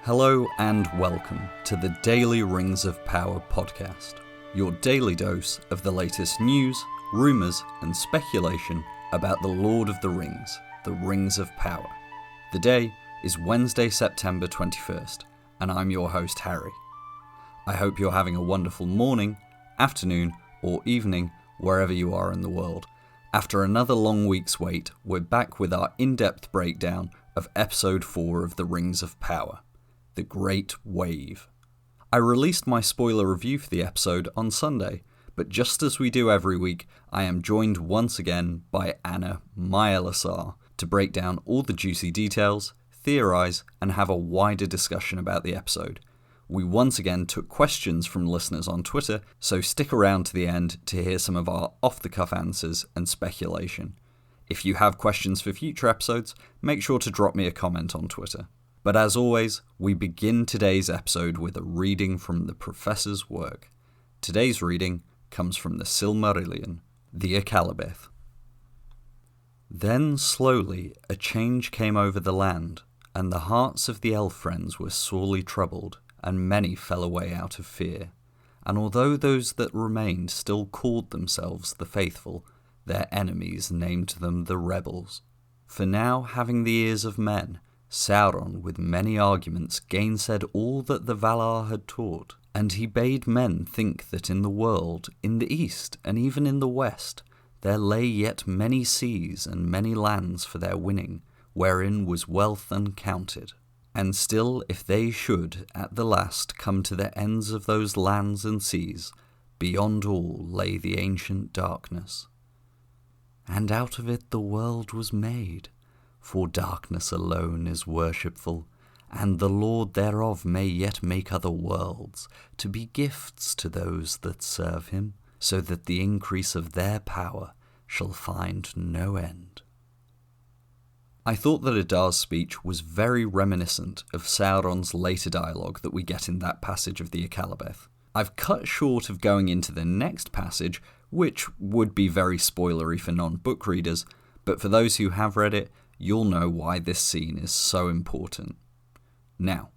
Hello and welcome to the Daily Rings of Power podcast, your daily dose of the latest news, rumours and speculation about the Lord of the Rings, the Rings of Power. The day is Wednesday, September 21st, and I'm your host Harry. I hope you're having a wonderful morning, afternoon or evening wherever you are in the world. After another long week's wait, we're back with our in-depth breakdown of episode 4 of the Rings of Power, The Great Wave. I released my spoiler review for the episode on Sunday, but just as we do every week, I am joined once again by Anna, my LSR, to break down all the juicy details, theorise, and have a wider discussion about the episode. We once again took questions from listeners on Twitter, so stick around to the end to hear some of our off-the-cuff answers and speculation. If you have questions for future episodes, make sure to drop me a comment on Twitter. But as always, we begin today's episode with a reading from the Professor's work. Today's reading comes from the Silmarillion, the Akallabeth. Then slowly a change came over the land, and the hearts of the elf friends were sorely troubled, and many fell away out of fear. And although those that remained still called themselves the faithful, their enemies named them the rebels. For now, having the ears of men, Sauron with many arguments gainsaid all that the Valar had taught, and he bade men think that in the world, in the east and even in the west, there lay yet many seas and many lands for their winning, wherein was wealth uncounted. And still, if they should at the last come to the ends of those lands and seas, beyond all lay the ancient darkness. And out of it the world was made, for darkness alone is worshipful, and the Lord thereof may yet make other worlds, to be gifts to those that serve him, so that the increase of their power shall find no end. I thought that Adar's speech was very reminiscent of Sauron's later dialogue that we get in that passage of the Akallabeth. I've cut short of going into the next passage, which would be very spoilery for non-book readers, but for those who have read it, you'll know why this scene is so important. Now,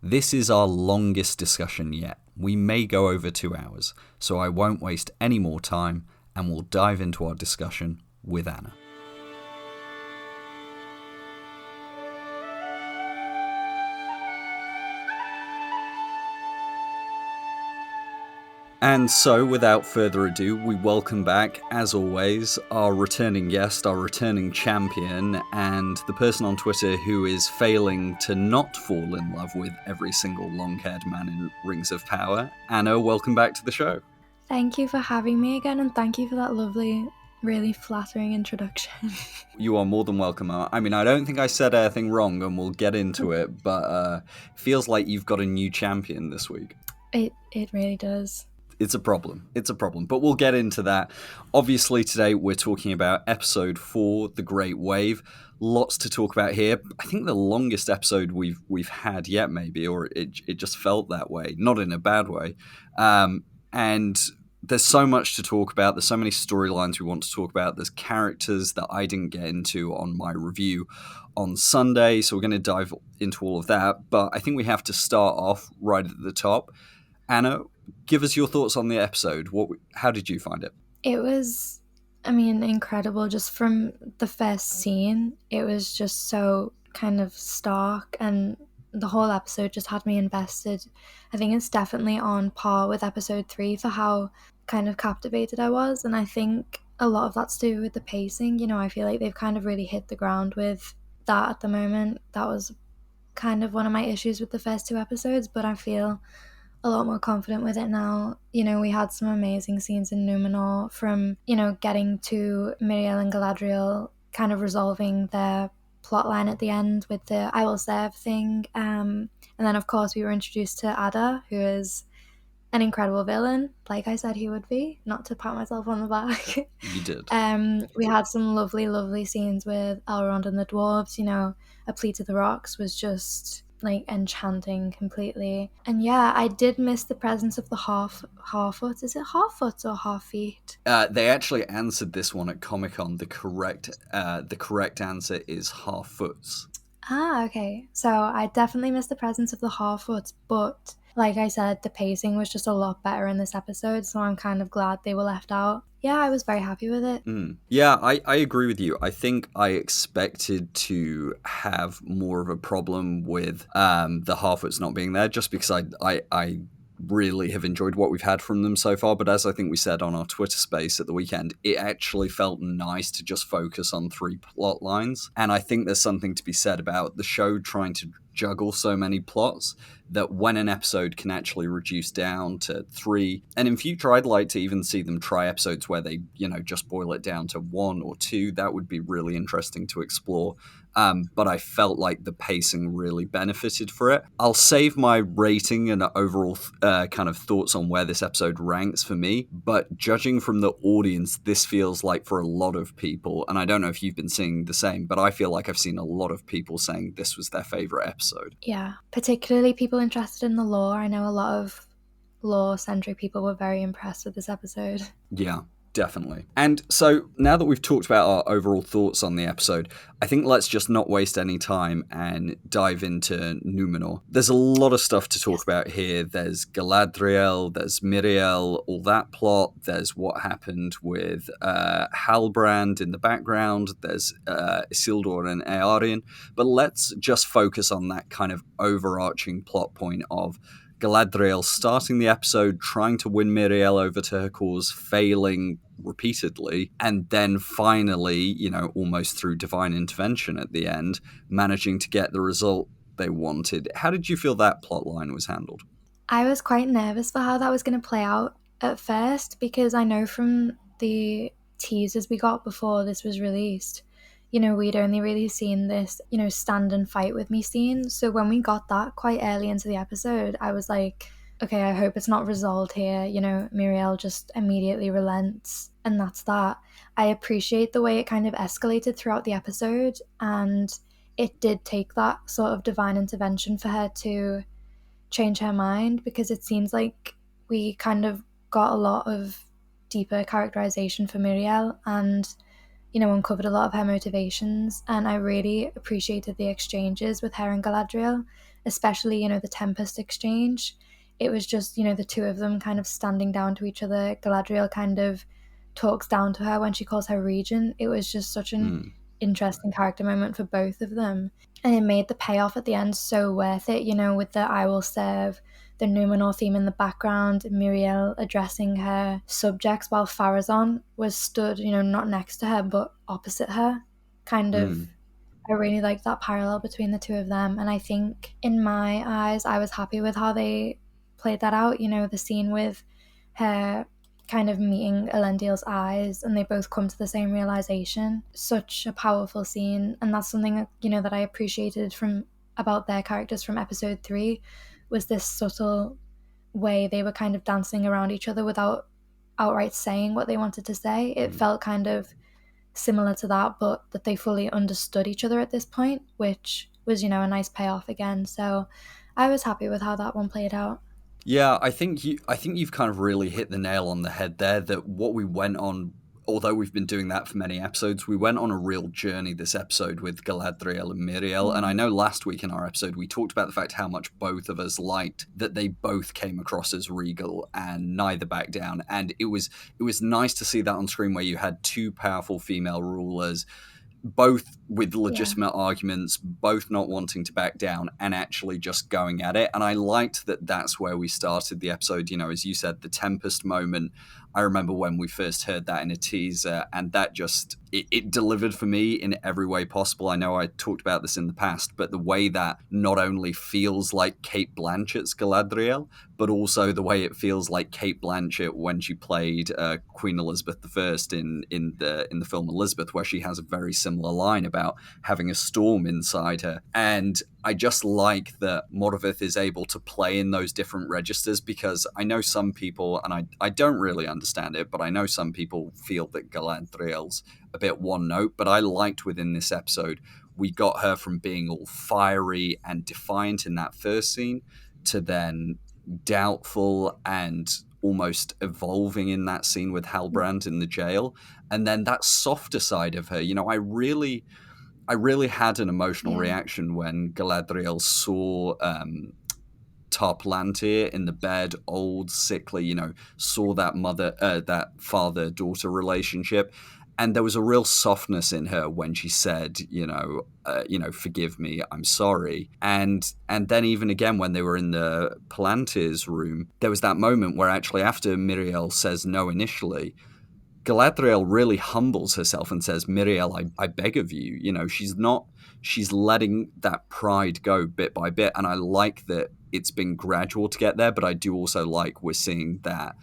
this is our longest discussion yet. We may go over 2 hours, so I won't waste any more time, and we'll dive into our discussion with Anna. And so, without further ado, we welcome back, as always, our returning guest, our returning champion, and the person on Twitter who is failing to not fall in love with every single long-haired man in Rings of Power. Anna, welcome back to the show. Thank you for having me again, and thank you for that lovely, really flattering introduction. You are more than welcome. I mean, I don't think I said anything wrong, and we'll get into it, but feels like you've got a new champion this week. It really does. It's a problem, but we'll get into that. Obviously, today we're talking about episode 4, The Great Wave. Lots to talk about here. I think the longest episode we've had yet, maybe, or it just felt that way, not in a bad way. And there's so much to talk about. There's so many storylines we want to talk about. There's characters that I didn't get into on my review on Sunday, so we're going to dive into all of that. But I think we have to start off right at the top. Anna, give us your thoughts on the episode. How did you find it? It was, incredible. Just from the first scene, it was just so kind of stark, and the whole episode just had me invested. I think it's definitely on par with episode 3 for how kind of captivated I was, and I think a lot of that's to do with the pacing. You know, I feel like they've kind of really hit the ground with that at the moment. That was kind of one of my issues with the first 2 episodes, but I feel a lot more confident with it now. You know, we had some amazing scenes in Numenor, from, getting to Miriel and Galadriel kind of resolving their plotline at the end with the I will serve thing. And then, of course, we were introduced to Adar, who is an incredible villain, like I said he would be, not to pat myself on the back. You did. We had some lovely scenes with Elrond and the dwarves. A Plea to the Rocks was just enchanting completely. And yeah, I did miss the presence of the Harfoot. Is it Harfoot or Harfeet? They actually answered this one at Comic-Con. The correct answer is Harfoots. Ah, okay. So I definitely missed the presence of the Harfoots, but like I said, the pacing was just a lot better in this episode, so I'm kind of glad they were left out. Yeah, I was very happy with it. Yeah, I agree with you. I think I expected to have more of a problem with the Harfoots not being there, just because I really have enjoyed what we've had from them so far. But as I think we said on our Twitter space at the weekend, it actually felt nice to just focus on 3 plot lines. And I think there's something to be said about the show trying to juggle so many plots that when an episode can actually reduce down to 3, and in future I'd like to even see them try episodes where they, just boil it down to 1 or 2. That would be really interesting to explore. But I felt like the pacing really benefited for it. I'll save my rating and overall kind of thoughts on where this episode ranks for me, but judging from the audience, this feels like for a lot of people, and I don't know if you've been seeing the same, but I feel like I've seen a lot of people saying this was their favorite episode. Yeah, particularly people interested in the lore. I know a lot of lore-centric people were very impressed with this episode. Yeah, definitely. And so now that we've talked about our overall thoughts on the episode, I think let's just not waste any time and dive into Numenor. There's a lot of stuff to talk about here. There's Galadriel, there's Miriel, all that plot. There's what happened with Halbrand in the background. There's Isildur and Eärien. But let's just focus on that kind of overarching plot point of Galadriel starting the episode trying to win Miriel over to her cause, failing repeatedly, and then finally, almost through divine intervention at the end, managing to get the result they wanted. How did you feel that plot line was handled? I was quite nervous for how that was going to play out at first, because I know from the teasers we got before this was released, we'd only really seen this, stand and fight with me scene. So when we got that quite early into the episode, I was like, okay, I hope it's not resolved here. Miriel just immediately relents, and that's that. I appreciate the way it kind of escalated throughout the episode, and it did take that sort of divine intervention for her to change her mind, because it seems like we kind of got a lot of deeper characterization for Miriel, and uncovered a lot of her motivations. And I really appreciated the exchanges with her and Galadriel, especially, the Tempest exchange. It was just, the two of them kind of standing down to each other. Galadriel kind of talks down to her when she calls her regent. It was just such an interesting character moment for both of them. And it made the payoff at the end so worth it, with the I will serve, the Numenor theme in the background, Miriel addressing her subjects while Pharazôn was stood, not next to her but opposite her. Kind of, I really liked that parallel between the two of them. And I think in my eyes, I was happy with how they played that out. The scene with her kind of meeting Elendil's eyes, and they both come to the same realization. Such a powerful scene, and that's something that I appreciated about their characters from episode 3, was this subtle way they were kind of dancing around each other without outright saying what they wanted to say. It felt kind of similar to that, but that they fully understood each other at this point, which was, a nice payoff again. So I was happy with how that one played out. Yeah, I think you've kind of really hit the nail on the head there, that what we went on, although we've been doing that for many episodes, we went on a real journey this episode with Galadriel and Miriel. And I know last week in our episode, we talked about the fact how much both of us liked that they both came across as regal and neither backed down. And it was nice to see that on screen, where you had two powerful female rulers, both with legitimate arguments, both not wanting to back down and actually just going at it. And I liked that that's where we started the episode. As you said, the Tempest moment. I remember when we first heard that in a teaser, and that just, it delivered for me in every way possible. I know I talked about this in the past, but the way that not only feels like Cate Blanchett's Galadriel, but also the way it feels like Cate Blanchett when she played Queen Elizabeth I in the film Elizabeth, where she has a very similar line about having a storm inside her. And I just like that Moravith is able to play in those different registers, because I know some people, and I don't really understand it, but I know some people feel that Galadriel's a bit one note. But I liked within this episode, we got her from being all fiery and defiant in that first scene to then doubtful and almost evolving in that scene with Halbrand in the jail. And then that softer side of her, I really had an emotional Yeah. reaction when Galadriel saw Tar Palantir in the bed, old, sickly, saw that father-daughter relationship. And there was a real softness in her when she said, forgive me, I'm sorry. And then even again, when they were in the Palantir's room, there was that moment where actually after Miriel says no initially, Galadriel really humbles herself and says, Miriel, I beg of you. She's letting that pride go bit by bit. And I like that it's been gradual to get there, but I do also like we're seeing that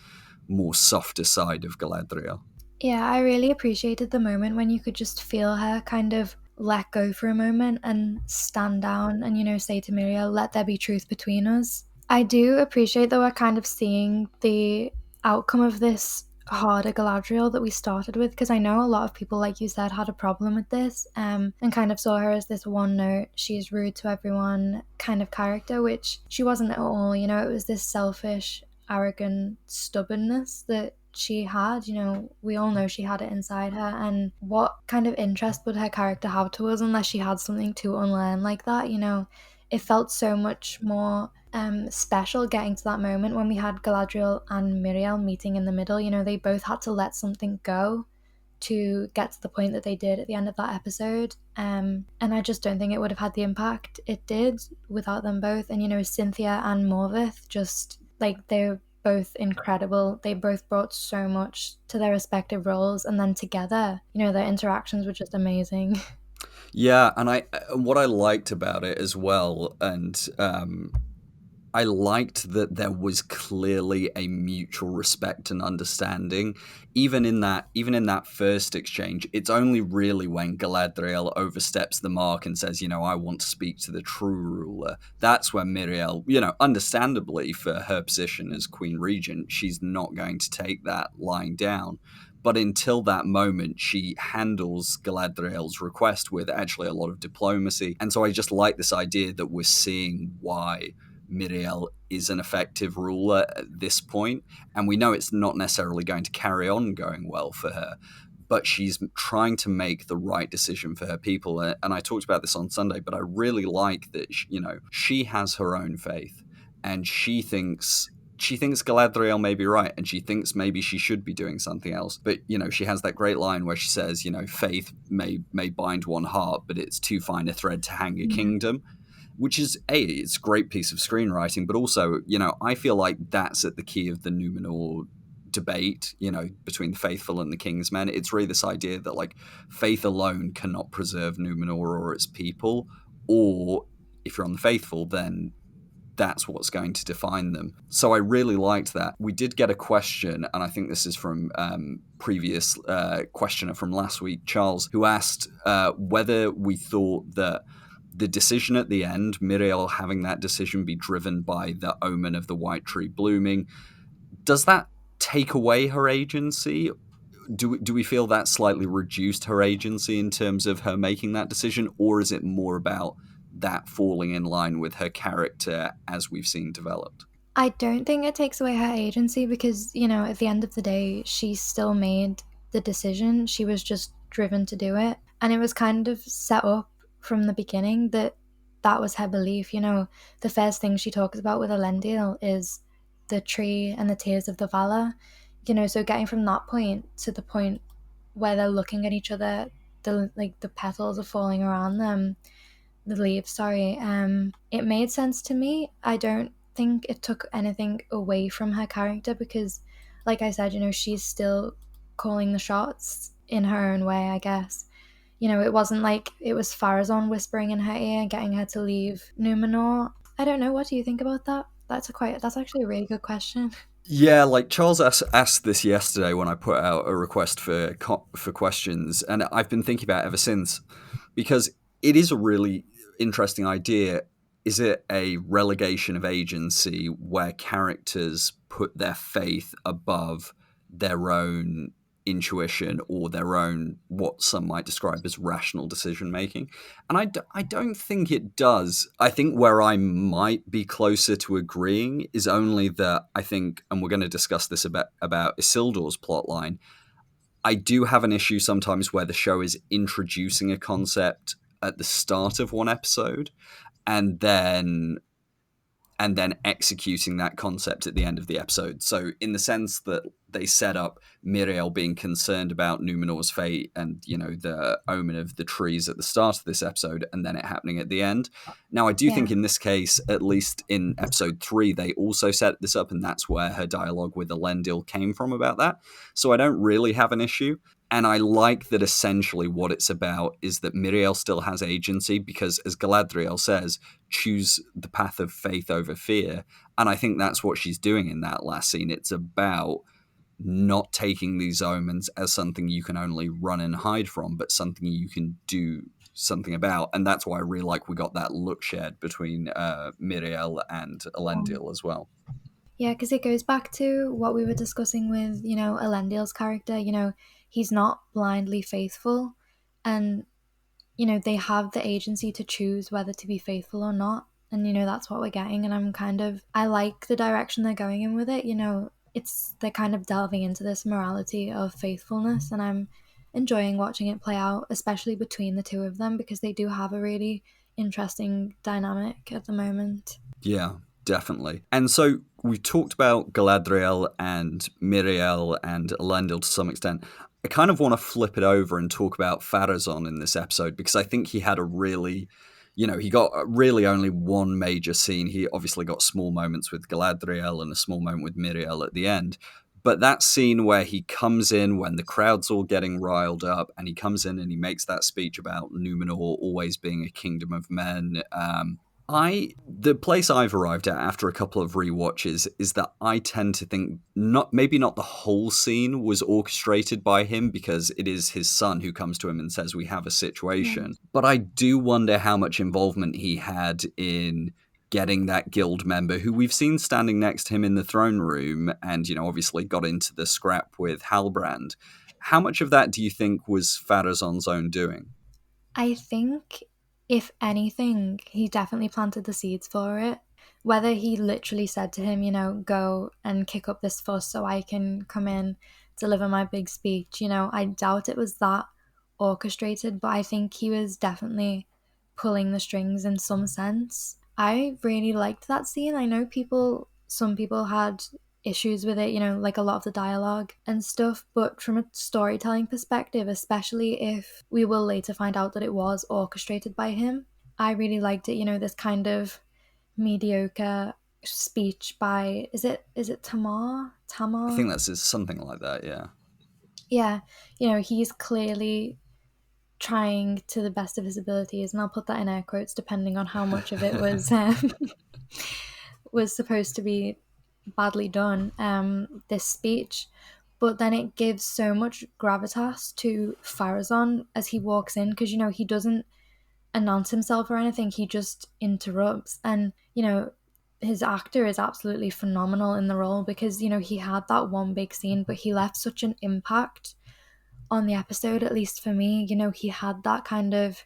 more softer side of Galadriel. Yeah, I really appreciated the moment when you could just feel her kind of let go for a moment and stand down and, say to Muriel, let there be truth between us. I do appreciate that we're kind of seeing the outcome of this harder Galadriel that we started with, because I know a lot of people, like you said, had a problem with this and kind of saw her as this one note, she's rude to everyone kind of character, which she wasn't at all. It was this selfish, arrogant stubbornness that she had. We all know she had it inside her, and what kind of interest would her character have to us unless she had something to unlearn like that? It felt so much more special getting to that moment when we had Galadriel and Miriel meeting in the middle. They both had to let something go to get to the point that they did at the end of that episode. And I just don't think it would have had the impact it did without them both. And Cynthia and Morvith, just like, they're both incredible. They both brought so much to their respective roles, and then together, their interactions were just amazing. Yeah, and what I liked about it as well, and I liked that there was clearly a mutual respect and understanding. Even in that first exchange, it's only really when Galadriel oversteps the mark and says, I want to speak to the true ruler. That's when Miriel, understandably for her position as Queen Regent, she's not going to take that lying down. But until that moment, she handles Galadriel's request with actually a lot of diplomacy. And so I just like this idea that we're seeing why Miriel is an effective ruler at this point, and we know it's not necessarily going to carry on going well for her, but she's trying to make the right decision for her people. And I talked about this on Sunday, but I really like that she has her own faith, and she thinks Galadriel may be right, and she thinks maybe she should be doing something else. But she has that great line where she says, faith may bind one heart, but it's too fine a thread to hang a kingdom. Which is it's a great piece of screenwriting, but also, I feel like that's at the key of the Numenor debate, between the faithful and the king's men. It's really this idea that like faith alone cannot preserve Numenor or its people, or if you're on the faithful, then that's what's going to define them. So I really liked that. We did get a question, and I think this is from previous questioner from last week, Charles, who asked whether we thought that the decision at the end, Miriel having that decision be driven by the omen of the white tree blooming, does that take away her agency? Do we feel that slightly reduced her agency in terms of her making that decision, or is it more about that falling in line with her character as we've seen developed? I don't think it takes away her agency because, at the end of the day, she still made the decision. She was just driven to do it. And it was kind of set up from the beginning that was her belief. The first thing she talks about with Elendil is the tree and the tears of the Valar. So getting from that point to the point where they're looking at each other, the petals are falling around them, the leaves, sorry, it made sense to me. I don't think it took anything away from her character because, like I said, she's still calling the shots in her own way, I guess. It wasn't like it was Pharazôn whispering in her ear and getting her to leave Numenor. I don't know. What do you think about that? That's actually a really good question. Yeah, like Charles asked this yesterday when I put out a request for questions, and I've been thinking about it ever since because it is a really interesting idea. Is it a relegation of agency where characters put their faith above their own intuition or their own, what some might describe as rational decision making? And I don't think it does. I think where I might be closer to agreeing is only that I think, and we're going to discuss this about Isildur's plotline, I do have an issue sometimes where the show is introducing a concept at the start of one episode, and then executing that concept at the end of the episode. So in the sense that they set up Miriel being concerned about Numenor's fate and, the omen of the trees at the start of this episode, and then it happening at the end. Now, I do think in this case, at least in episode 3, they also set this up, and that's where her dialogue with Elendil came from about that. So I don't really have an issue. And I like that essentially what it's about is that Miriel still has agency because, as Galadriel says, choose the path of faith over fear. And I think that's what she's doing in that last scene. It's about not taking these omens as something you can only run and hide from, but something you can do something about. And that's why I really like we got that look shared between Miriel and Elendil as well. Yeah, because it goes back to what we were discussing with, Elendil's character. He's not blindly faithful, and they have the agency to choose whether to be faithful or not, and that's what we're getting. And I like the direction they're going in with it. They're kind of delving into this morality of faithfulness, and I'm enjoying watching it play out, especially between the two of them, because they do have a really interesting dynamic at the moment. Yeah, definitely. And so we talked about Galadriel and Miriel and Elendil to some extent. I kind of want to flip it over and talk about Pharazôn in this episode, because I think he had a really, he got really only one major scene. He obviously got small moments with Galadriel and a small moment with Miriel at the end. But that scene where he comes in when the crowd's all getting riled up, and he comes in and he makes that speech about Numenor always being a kingdom of men. The place I've arrived at after a couple of rewatches is that I tend to think maybe not the whole scene was orchestrated by him, because it is his son who comes to him and says, we have a situation. But I do wonder how much involvement he had in getting that guild member who we've seen standing next to him in the throne room and, obviously got into the scrap with Halbrand. How much of that do you think was Pharazôn's own doing? I think, if anything, he definitely planted the seeds for it. Whether he literally said to him, go and kick up this fuss so I can come in, deliver my big speech, I doubt it was that orchestrated, but I think he was definitely pulling the strings in some sense. I really liked that scene. I know some people had issues with it, like a lot of the dialogue and stuff, but from a storytelling perspective, especially if we will later find out that it was orchestrated by him, I really liked it. This kind of mediocre speech by, is it Tamar? I think that's something like that, yeah. He's clearly trying to the best of his abilities, and I'll put that in air quotes depending on how much of it was was supposed to be badly done, this speech. But then it gives so much gravitas to Pharazôn as he walks in, because he doesn't announce himself or anything, he just interrupts. And his actor is absolutely phenomenal in the role, because he had that one big scene, but he left such an impact on the episode, at least for me. He had that kind of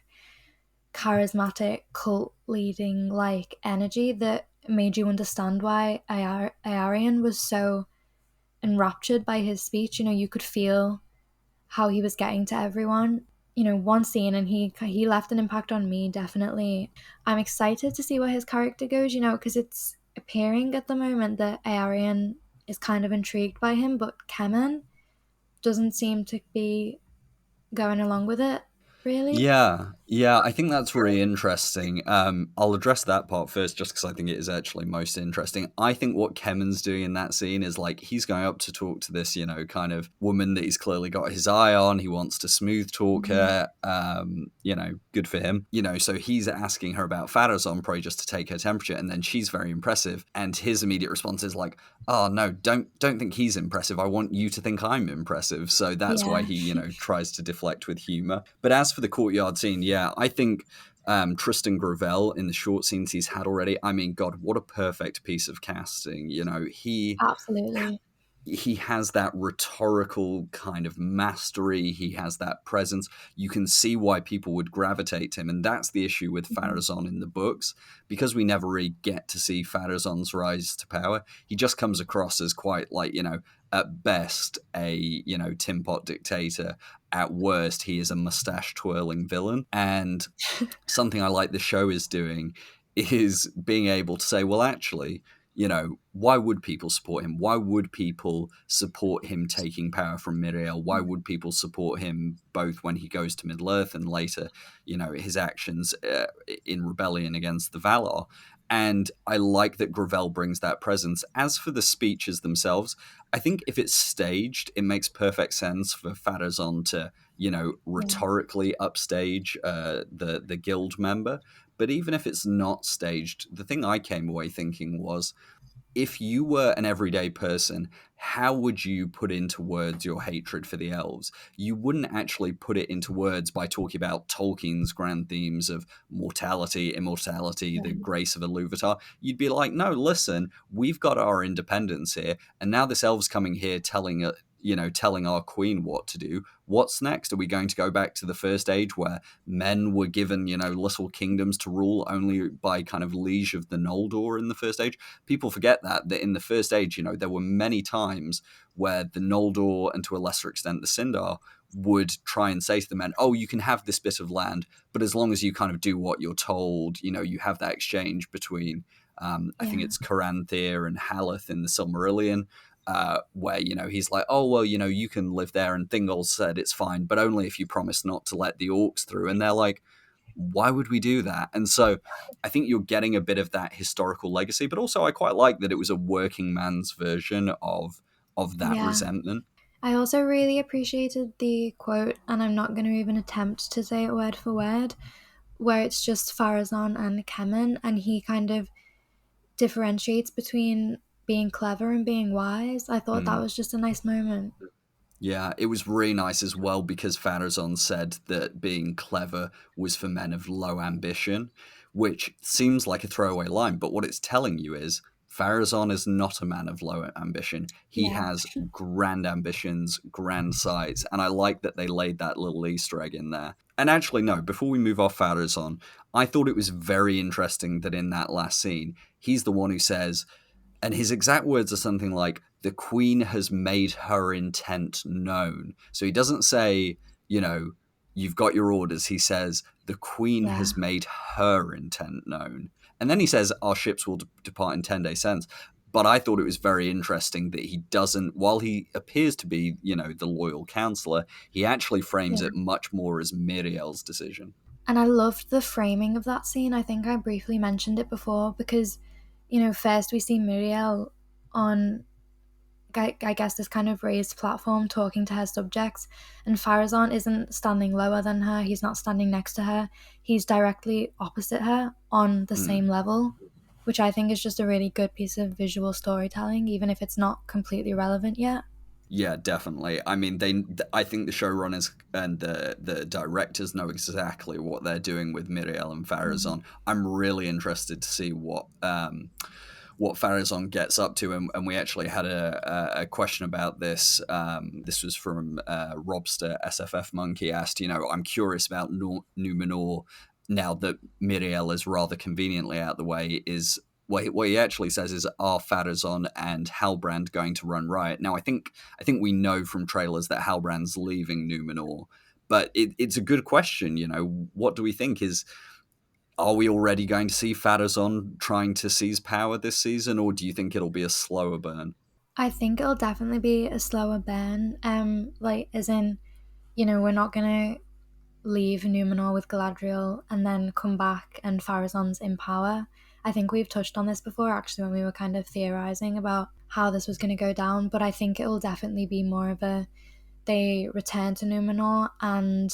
charismatic cult leading like energy that made you understand why Iarion was so enraptured by his speech. You could feel how he was getting to everyone. One scene, and he left an impact on me, definitely. I'm excited to see where his character goes, because it's appearing at the moment that Iarion is kind of intrigued by him, but Kemen doesn't seem to be going along with it, really. Yeah, I think that's really interesting. I'll address that part first, just because I think it is actually most interesting. I think what Kemen's doing in that scene is, like, he's going up to talk to this, kind of woman that he's clearly got his eye on. He wants to smooth talk her, good for him. So he's asking her about Pharazôn, probably just to take her temperature, and then she's very impressive. And his immediate response is like, oh, no, don't think he's impressive. I want you to think I'm impressive. So that's why he, tries to deflect with humor. But as for the courtyard scene, I think Tristan Gravel, in the short scenes he's had already, I mean, God, what a perfect piece of casting. Absolutely. He has that rhetorical kind of mastery. He has that presence. You can see why people would gravitate to him. And that's the issue with Pharazôn in the books. Because we never really get to see Pharazôn's rise to power, he just comes across as quite like, at best a, tin pot dictator. At worst, he is a mustache twirling villain. And something I like the show is doing is being able to say, well, actually, why would people support him? Why would people support him taking power from Miriel? Why would people support him both when he goes to Middle-earth and later, his actions in rebellion against the Valar? And I like that Gravel brings that presence. As for the speeches themselves, I think if it's staged, it makes perfect sense for Pharazôn to, rhetorically upstage the guild member. But even if it's not staged, the thing I came away thinking was, if you were an everyday person, how would you put into words your hatred for the elves? You wouldn't actually put it into words by talking about Tolkien's grand themes of mortality, immortality, the grace of Iluvatar. You'd be like, no, listen, we've got our independence here, and now this elf's coming here telling our queen what to do. What's next? Are we going to go back to the First Age where men were given, little kingdoms to rule only by kind of liege of the Noldor in the First Age? People forget that in the First Age, there were many times where the Noldor, and to a lesser extent the Sindar, would try and say to the men, oh, you can have this bit of land, but as long as you kind of do what you're told, you have that exchange between, I think it's Caranthir and Haleth in the Silmarillion, where, he's like, oh, well, you can live there. And Thingol said it's fine, but only if you promise not to let the orcs through. And they're like, why would we do that? And so I think you're getting a bit of that historical legacy, but also I quite like that it was a working man's version of that resentment. I also really appreciated the quote, and I'm not going to even attempt to say it word for word, where it's just Pharazôn and Kemen, and he kind of differentiates between being clever and being wise. I thought that was just a nice moment. Yeah, it was really nice as well because Pharazôn said that being clever was for men of low ambition, which seems like a throwaway line, but what it's telling you is Pharazôn is not a man of low ambition. He has grand ambitions, grand sights, and I like that they laid that little Easter egg in there. And actually, no, before we move off Pharazôn, I thought it was very interesting that in that last scene, he's the one who says, and his exact words are something like, the queen has made her intent known. So he doesn't say, you've got your orders. He says, the queen has made her intent known. And then he says, our ships will depart in 10 days since. But I thought it was very interesting that he doesn't, while he appears to be, the loyal counselor, he actually frames it much more as Miriel's decision. And I loved the framing of that scene. I think I briefly mentioned it before because, first we see Miriel on, I guess, this kind of raised platform talking to her subjects, and Pharazôn isn't standing lower than her. He's not standing next to her. He's directly opposite her on the same level, which I think is just a really good piece of visual storytelling, even if it's not completely relevant yet. Yeah, definitely. I mean, I think the showrunners and the directors know exactly what they're doing with Miriel and Pharazôn. I'm really interested to see what Pharazôn gets up to, and we actually had a question about this. This was from Robster SFF Monkey asked, I'm curious about Numenor now that Miriel is rather conveniently out the way. Is what he actually says is, are Pharazôn and Halbrand going to run riot? Now, I think we know from trailers that Halbrand's leaving Numenor, but it's a good question. What do we think? Are we already going to see Pharazôn trying to seize power this season, or do you think it'll be a slower burn? I think it'll definitely be a slower burn. As in, we're not gonna leave Numenor with Galadriel and then come back and Pharazôn's in power. I think we've touched on this before, actually, when we were kind of theorizing about how this was going to go down, but I think it will definitely be more of they return to Numenor and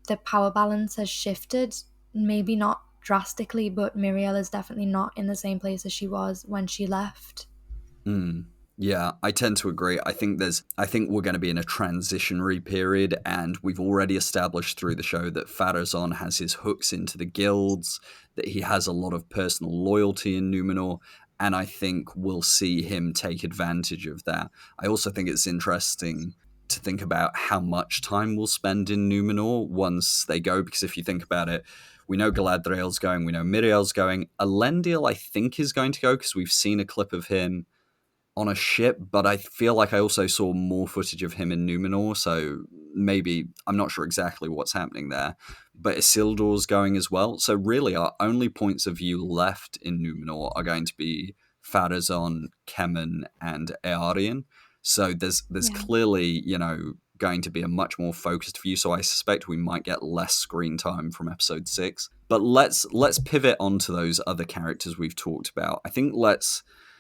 the power balance has shifted, maybe not drastically, but Miriel is definitely not in the same place as she was when she left. Yeah, I tend to agree. I think we're going to be in a transitionary period, and we've already established through the show that Pharazôn has his hooks into the guilds, that he has a lot of personal loyalty in Numenor, and I think we'll see him take advantage of that. I also think it's interesting to think about how much time we'll spend in Numenor once they go, because if you think about it, we know Galadriel's going, we know Miriel's going, Elendil I think is going to go, because we've seen a clip of him on a ship, but I feel like I also saw more footage of him in Numenor, so maybe I'm not sure exactly what's happening there. But Isildur's going as well, so really our only points of view left in Numenor are going to be Pharazôn, Kemen, and Eärien. So there's Yeah. clearly, going to be a much more focused view. So I suspect we might get less screen time from episode 6. But let's pivot onto those other characters we've talked about. I think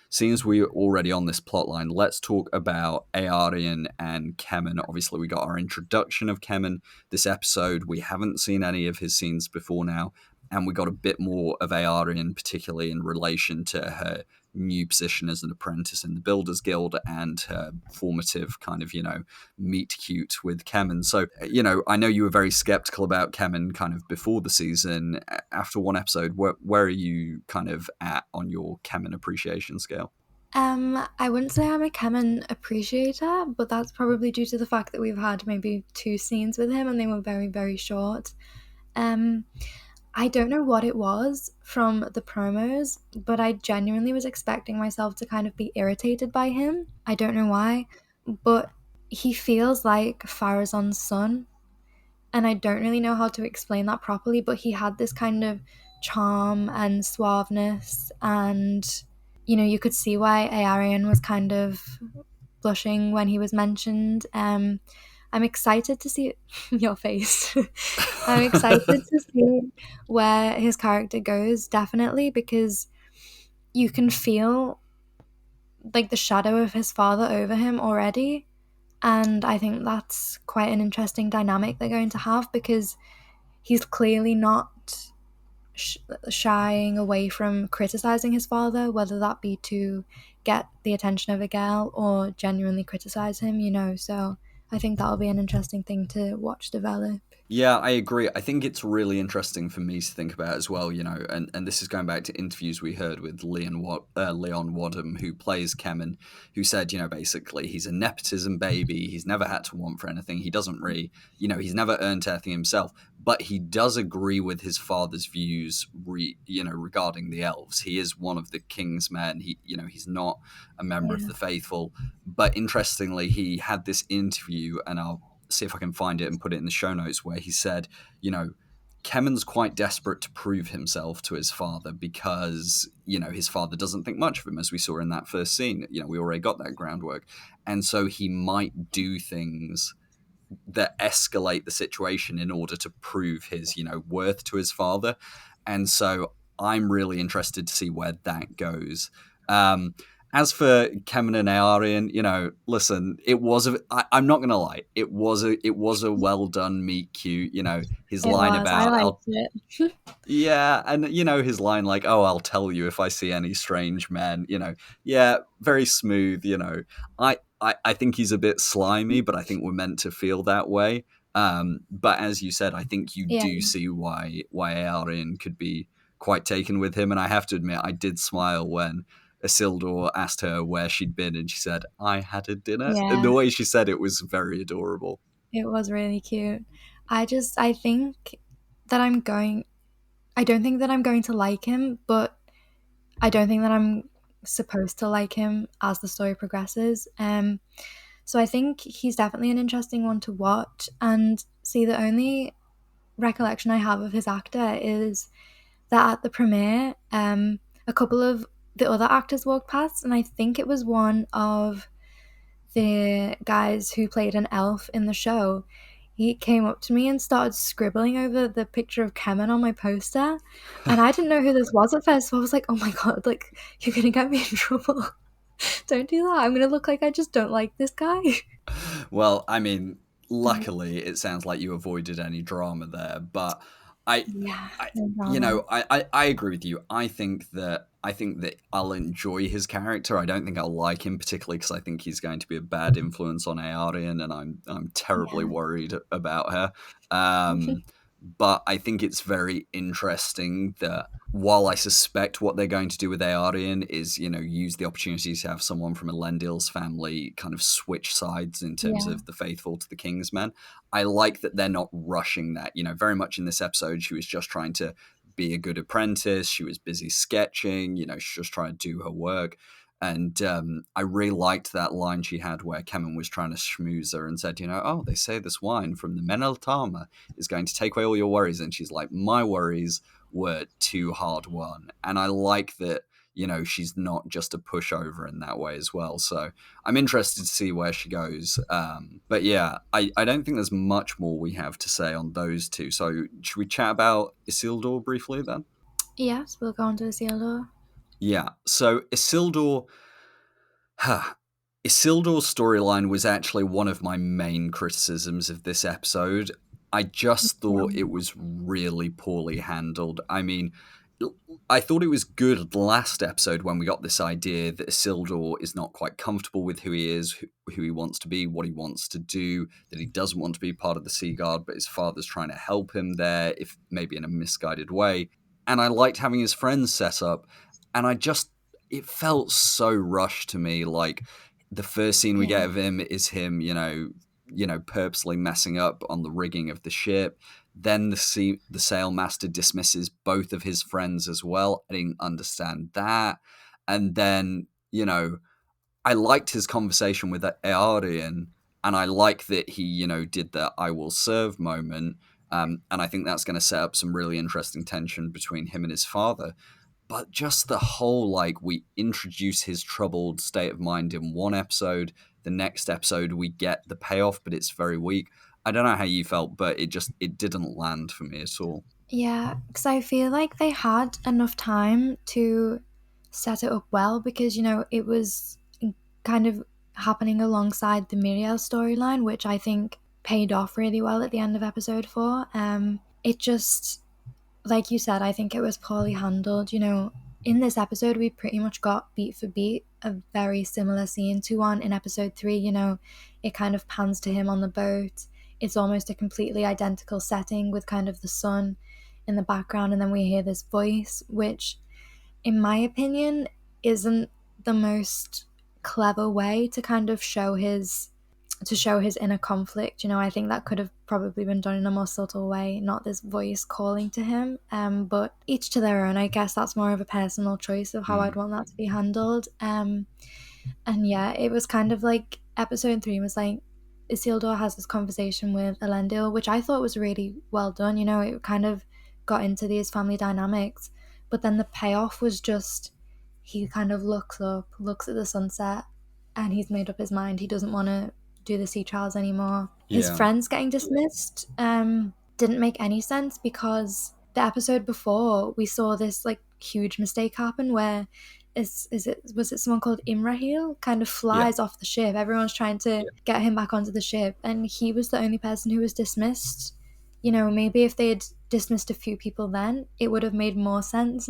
seeing as we're already on this plot line, let's talk about Eärien and Kemen. Obviously, we got our introduction of Kemen this episode. We haven't seen any of his scenes before now, and we got a bit more of Eärien, particularly in relation to her new position as an apprentice in the Builders Guild and her formative kind of, meet cute with Kemen. So, I know you were very skeptical about Kemen kind of before the season. After one episode, where are you kind of at on your Kemen appreciation scale? I wouldn't say I'm a Kemen appreciator, but that's probably due to the fact that we've had maybe 2 scenes with him and they were very, very short. I don't know what it was from the promos, but I genuinely was expecting myself to kind of be irritated by him. I don't know why, but he feels like Pharazôn's son, and I don't really know how to explain that properly, but he had this kind of charm and suaveness, and you could see why Eärien was kind of blushing when he was mentioned. I'm excited to see your face. I'm excited to see where his character goes, definitely, because you can feel like the shadow of his father over him already. And I think that's quite an interesting dynamic they're going to have, because he's clearly not shying away from criticizing his father, whether that be to get the attention of a girl or genuinely criticize him. So I think that'll be an interesting thing to watch develop. Yeah, I agree. I think it's really interesting for me to think about as well, and this is going back to interviews we heard with Leon Wadham, who plays Kemen, who said, basically he's a nepotism baby. He's never had to want for anything. He doesn't really, he's never earned anything himself, but he does agree with his father's views, regarding the elves. He is one of the king's men. He's not a member of the faithful. But interestingly, he had this interview, and I'll see if I can find it and put it in the show notes, where he said, Kemen's quite desperate to prove himself to his father because, his father doesn't think much of him, as we saw in that first scene. We already got that groundwork. And so he might do things that escalate the situation in order to prove his, worth to his father. And so I'm really interested to see where that goes. As for Kemen and Eärien, listen, I'm not gonna lie, it was a well done meet cute. His line about, I liked it. yeah, and his line like, "Oh, I'll tell you if I see any strange men." Yeah, very smooth. I think he's a bit slimy, but I think we're meant to feel that way. But as you said, I think you do see why Eärien could be quite taken with him, and I have to admit, I did smile when Isildur asked her where she'd been, and she said, "I had a dinner." Yeah. And the way she said it was very adorable. It was really cute. I think that I don't think that I'm going to like him, but I don't think that I'm supposed to like him as the story progresses. So I think he's definitely an interesting one to watch. And see, the only recollection I have of his actor is that at the premiere, a couple of the other actors walked past, and I think it was one of the guys who played an elf in the show. He came up to me and started scribbling over the picture of Kemen on my poster, and I didn't know who this was at first, so I was like, oh my god, like, you're gonna get me in trouble. Don't do that. I'm gonna look like I just don't like this guy. Well, I mean, luckily it sounds like you avoided any drama there, but I agree with you. I think that I'll enjoy his character. I don't think I'll like him particularly because I think he's going to be a bad influence on Eärien, and I'm terribly worried about her. But I think it's very interesting that while I suspect what they're going to do with Eärien is, use the opportunity to have someone from Elendil's family kind of switch sides in terms of the faithful to the King's men, I like that they're not rushing that. Very much in this episode, she was just trying to be a good apprentice. She was busy sketching, she's just trying to do her work. And I really liked that line she had where Kemen was trying to schmooze her and said, oh, they say this wine from the Meneltama is going to take away all your worries. And she's like, my worries were too hard won. And I like that, she's not just a pushover in that way as well. So I'm interested to see where she goes. But yeah, I don't think there's much more we have to say on those two. So should we chat about Isildur briefly then? Yes, we'll go on to Isildur. Yeah, so Isildur's storyline was actually one of my main criticisms of this episode. I just thought it was really poorly handled. I mean, I thought it was good last episode when we got this idea that Isildur is not quite comfortable with who he is, who he wants to be, what he wants to do, that he doesn't want to be part of the Sea Guard, but his father's trying to help him there, if maybe in a misguided way. And I liked having his friends set up, and it felt so rushed to me. Like, the first scene we get of him is him, purposely messing up on the rigging of the ship. Then the sailmaster dismisses both of his friends as well. I didn't understand that. And then, I liked his conversation with Eärien, and I like that he, did the I will serve moment. And I think that's going to set up some really interesting tension between him and his father. But just the whole, we introduce his troubled state of mind in one episode. The next episode, we get the payoff, but it's very weak. I don't know how you felt, but it didn't land for me at all. Yeah, because I feel like they had enough time to set it up well because, it was kind of happening alongside the Miriel storyline, which I think paid off really well at the end of episode 4. It just, like you said, I think it was poorly handled. In this episode, we pretty much got beat for beat a very similar scene to one in episode 3. It kind of pans to him on the boat. It's almost a completely identical setting with kind of the sun in the background, and then we hear this voice, which, in my opinion, isn't the most clever way to kind of show his inner conflict. I think that could have probably been done in a more subtle way, not this voice calling to him. But each to their own. I guess that's more of a personal choice of how I'd want that to be handled. And yeah, it was kind of like episode 3 was like Isildur has this conversation with Elendil, which I thought was really well done. It kind of got into these family dynamics, but then the payoff was just he kind of looks up, looks at the sunset, and he's made up his mind. He doesn't want to do the sea trials anymore. Yeah. His friends getting dismissed didn't make any sense because the episode before we saw this huge mistake happen where was it someone called Imrahil kind of flies off the ship. Everyone's trying to get him back onto the ship, and he was the only person who was dismissed. Maybe if they had dismissed a few people then, it would have made more sense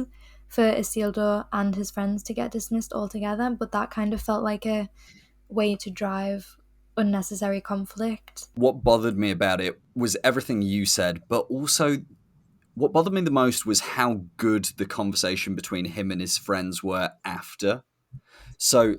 for Isildur and his friends to get dismissed altogether, but that kind of felt like a way to drive unnecessary conflict. What bothered me about it was everything you said, but also what bothered me the most was how good the conversation between him and his friends were after. So,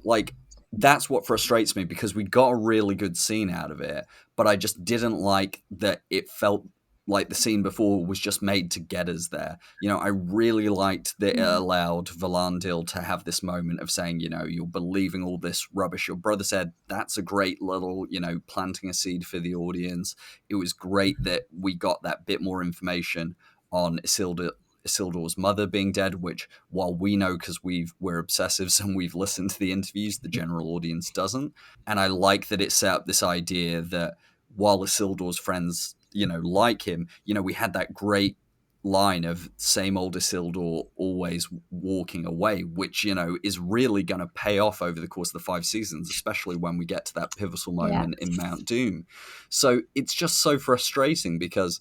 that's what frustrates me, because we got a really good scene out of it, but I just didn't like that it felt like the scene before was just made to get us there. I really liked that it allowed Valandil to have this moment of saying, you're believing all this rubbish your brother said. That's a great little, planting a seed for the audience. It was great that we got that bit more information on Isildur's mother being dead, which, while we know because we're obsessives and we've listened to the interviews, the general audience doesn't. And I like that it set up this idea that while Isildur's friends, like him, we had that great line of same old Isildur always walking away, which, is really going to pay off over the course of the 5 seasons, especially when we get to that pivotal moment in Mount Doom. So it's just so frustrating because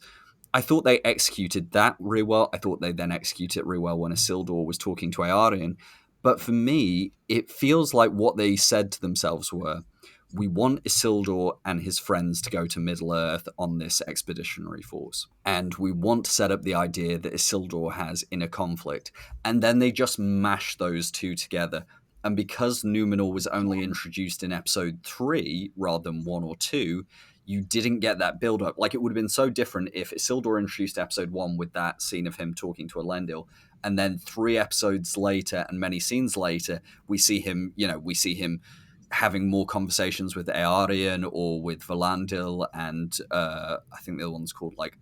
I thought they executed that really well. I thought they then executed it really well when Isildur was talking to Eärien. But for me, it feels like what they said to themselves were, we want Isildur and his friends to go to Middle-earth on this expeditionary force. And we want to set up the idea that Isildur has inner conflict. And then they just mash those two together. And because Numenor was only introduced in episode 3 rather than 1 or 2, you didn't get that build-up. It would have been so different if Isildur introduced episode 1 with that scene of him talking to Elendil, and then 3 episodes later and many scenes later, we see him having more conversations with Aarion or with Valandil, and I think the other one's called like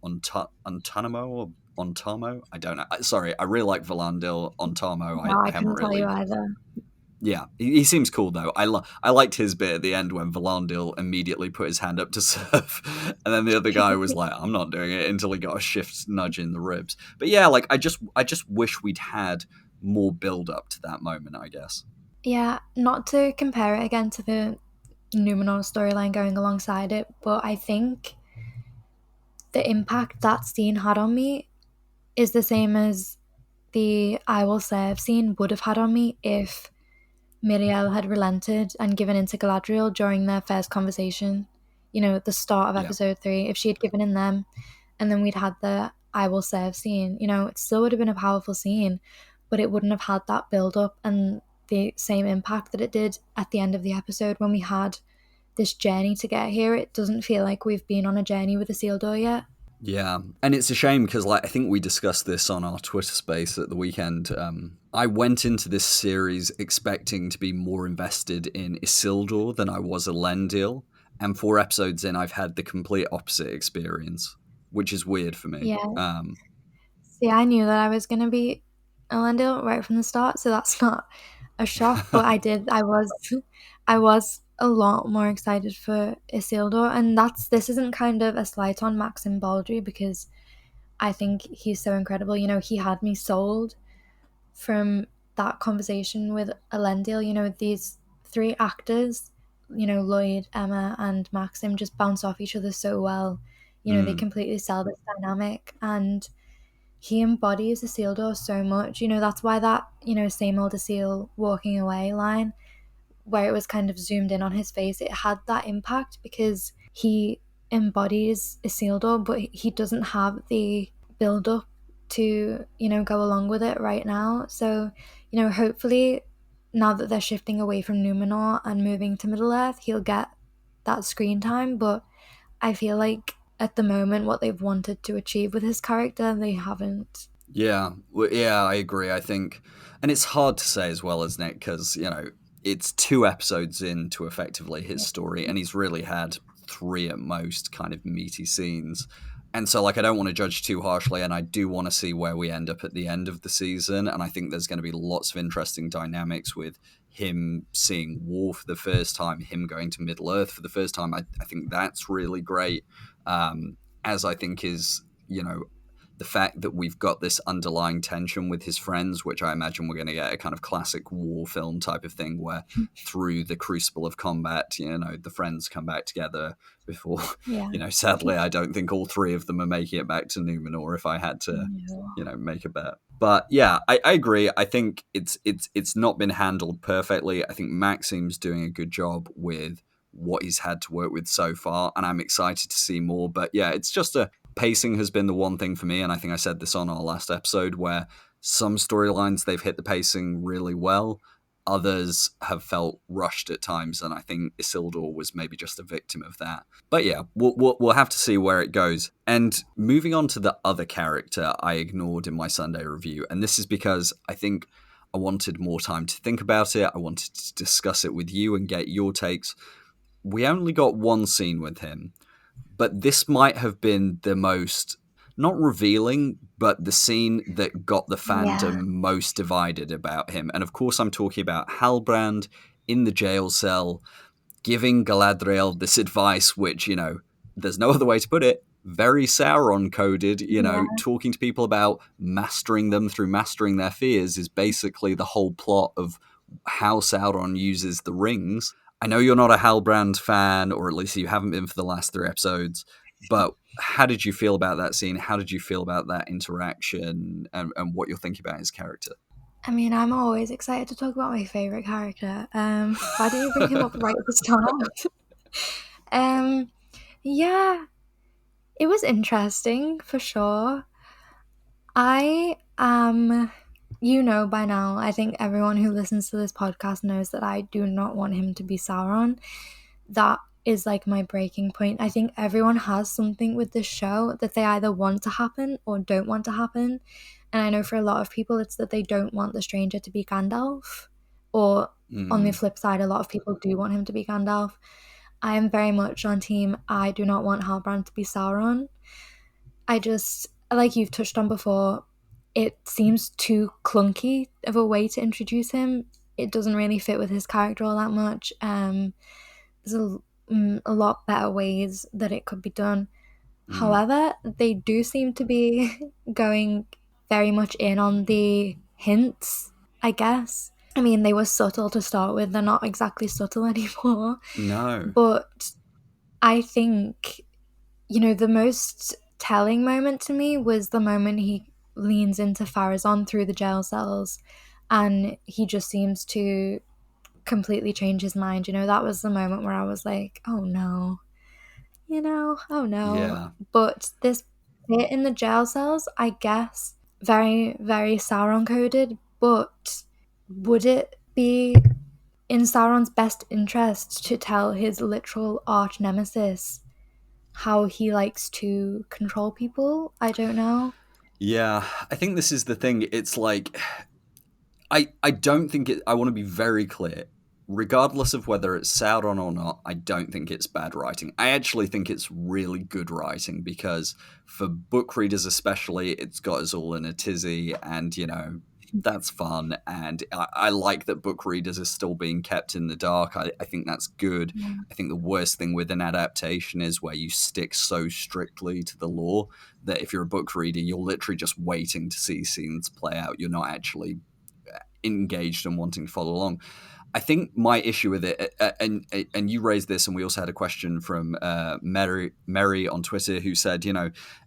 Ontanamo or Ontamo. I don't know. Sorry, I really like Valandil. Ontamo, No, I I haven't couldn't tell really. you either. Yeah, he seems cool though. I liked his bit at the end when Valandil immediately put his hand up to serve, and then the other guy was like, "I'm not doing it," until he got a shift nudge in the ribs. But yeah, like I just wish we'd had more build up to that moment, I guess. Yeah, not to compare it again to the Numenor storyline going alongside it, but I think the impact that scene had on me is the same as the I Will Serve scene would have had on me if Miriel had relented and given in to Galadriel during their first conversation. You know, at the start of Yeah. episode 3, if she had given in them, and then we'd had the I Will Serve scene, you know, it still would have been a powerful scene, but it wouldn't have had that build up and the same impact that it did at the end of the episode when we had this journey to get here. It doesn't feel like we've been on a journey with Isildur yet. Yeah, and it's a shame because, like, I think we discussed this on our Twitter space at the weekend. I went into this series expecting to be more invested in Isildur than I was Elendil, and 4 episodes in, I've had the complete opposite experience, which is weird for me. Yeah. See, I knew that I was going to be Elendil right from the start, so that's not a shock. But I was a lot more excited for Isildur, and this isn't kind of a slight on Maxim Baldry because I think he's so incredible. You know, he had me sold from that conversation with Elendil. You know, these 3 actors, you know, Lloyd, Emma, and Maxim just bounce off each other so well. You know, they completely sell this dynamic, and he embodies Isildur so much. You know, that's why that, you know, same old Isil walking away line, where it was kind of zoomed in on his face, it had that impact because he embodies Isildur, but he doesn't have the build up to, you know, go along with it right now. So, you know, hopefully now that they're shifting away from Numenor and moving to Middle Earth, he'll get that screen time. But I feel like at the moment, what they've wanted to achieve with his character, they haven't. Yeah, yeah, I agree. I think, and it's hard to say as well, isn't it? Because it's 2 episodes into effectively his story, and he's really had 3 at most kind of meaty scenes. And so, like, I don't want to judge too harshly, and I do want to see where we end up at the end of the season. And I think there's going to be lots of interesting dynamics with him seeing War for the first time, him going to Middle Earth for the first time. I think that's really great. As I think is, the fact that we've got this underlying tension with his friends, which I imagine we're going to get a kind of classic war film type of thing where through the crucible of combat, the friends come back together before, sadly, I don't think all 3 of them are making it back to Numenor if I had to, make a bet. But yeah, I agree. I think it's not been handled perfectly. I think Maxim's doing a good job with what he's had to work with so far, and I'm excited to see more. But yeah, it's just pacing has been the one thing for me, and I think I said this on our last episode, where some storylines they've hit the pacing really well, others have felt rushed at times, and I think Isildur was maybe just a victim of that. But yeah, we'll have to see where it goes. And moving on to the other character I ignored in my Sunday review, and this is because I think I wanted more time to think about it. I wanted to discuss it with you and get your takes. We only got 1 scene with him, but this might have been the most, not revealing, but the scene that got the fandom most divided about him. And of course, I'm talking about Halbrand in the jail cell, giving Galadriel this advice, which, there's no other way to put it, very Sauron coded, talking to people about mastering them through mastering their fears is basically the whole plot of how Sauron uses the rings. I know you're not a Halbrand fan, or at least you haven't been for the last 3 episodes, but how did you feel about that scene? How did you feel about that interaction and what you're thinking about his character? I mean, I'm always excited to talk about my favourite character. Why didn't you bring him up right at the start? Yeah, it was interesting, for sure. I am... by now, I think everyone who listens to this podcast knows that I do not want him to be Sauron. That is like my breaking point. I think everyone has something with this show that they either want to happen or don't want to happen. And I know for a lot of people it's that they don't want the stranger to be Gandalf. Or on the flip side, a lot of people do want him to be Gandalf. I am very much on team I do not want Halbrand to be Sauron. I just, like you've touched on before, it seems too clunky of a way to introduce him. It doesn't really fit with his character all that much. There's a lot better ways that it could be done. However, they do seem to be going very much in on the hints, I guess. I mean, they were subtle to start with. They're not exactly subtle anymore. No. But I think, the most telling moment to me was the moment he leans into Pharazôn through the jail cells and he just seems to completely change his mind. That was the moment where I was like, oh no. Oh no. Yeah. But this bit in the jail cells, I guess, very, very Sauron coded, but would it be in Sauron's best interest to tell his literal arch nemesis how he likes to control people? I don't know. Yeah, I think this is the thing. It's like, I don't think it, I want to be very clear. Regardless of whether it's Sauron or not, I don't think it's bad writing. I actually think it's really good writing because for book readers especially, it's got us all in a tizzy and, that's fun. And I like that book readers are still being kept in the dark. I think that's good. Yeah. I think the worst thing with an adaptation is where you stick so strictly to the lore that if you're a book reader, you're literally just waiting to see scenes play out. You're not actually engaged and wanting to follow along. I think my issue with it, and you raised this, and we also had a question from Mary on Twitter who said,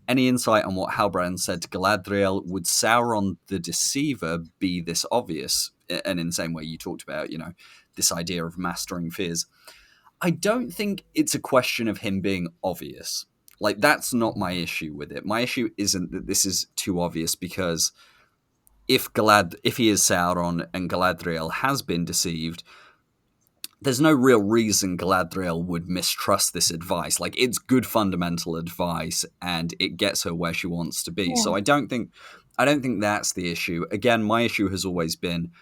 any insight on what Halbrand said to Galadriel? Would Sauron the Deceiver be this obvious? And in the same way you talked about, this idea of mastering fears. I don't think it's a question of him being obvious. Like, that's not my issue with it. My issue isn't that this is too obvious because if he is Sauron and Galadriel has been deceived, there's no real reason Galadriel would mistrust this advice. Like, it's good fundamental advice and it gets her where she wants to be. Yeah. So I don't think that's the issue. Again, my issue has always been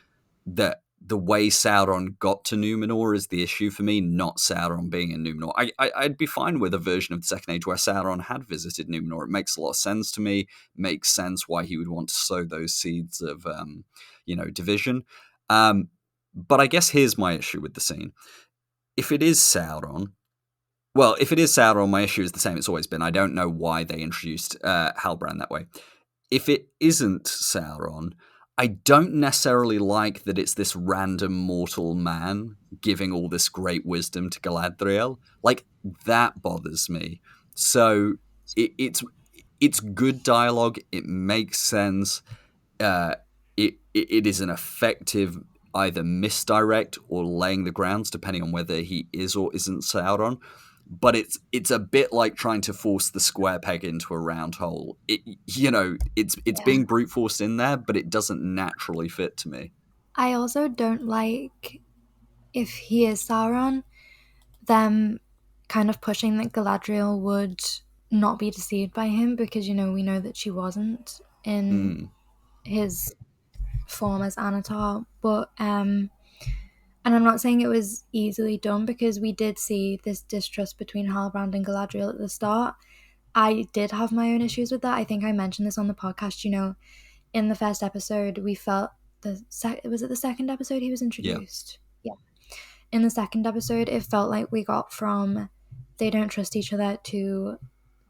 that the way Sauron got to Numenor is the issue for me, not Sauron being in Numenor. I'd be fine with a version of the Second Age where Sauron had visited Numenor. It makes a lot of sense to me. Makes sense why he would want to sow those seeds of, division. But I guess here's my issue with the scene. If it is Sauron, my issue is the same it's always been. I don't know why they introduced Halbrand that way. If it isn't Sauron, I don't necessarily like that it's this random mortal man giving all this great wisdom to Galadriel. Like, that bothers me. So it's good dialogue. It makes sense. It is an effective either misdirect or laying the grounds, depending on whether he is or isn't Sauron. But it's a bit like trying to force the square peg into a round hole. It's being brute forced in there, but it doesn't naturally fit to me. I also don't like, if he is Sauron, them kind of pushing that Galadriel would not be deceived by him because, we know that she wasn't in his form as Anatar. But and I'm not saying it was easily done because we did see this distrust between Halbrand and Galadriel at the start. I did have my own issues with that. I think I mentioned this on the podcast. In the first episode, we felt was it the second episode he was introduced? Yeah. In the second episode, it felt like we got from they don't trust each other to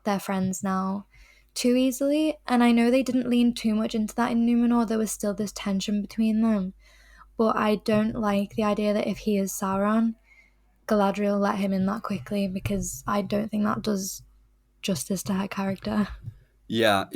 they're friends now too easily. And I know they didn't lean too much into that in Numenor. There was still this tension between them. But I don't like the idea that if he is Sauron, Galadriel let him in that quickly because I don't think that does justice to her character. Yeah.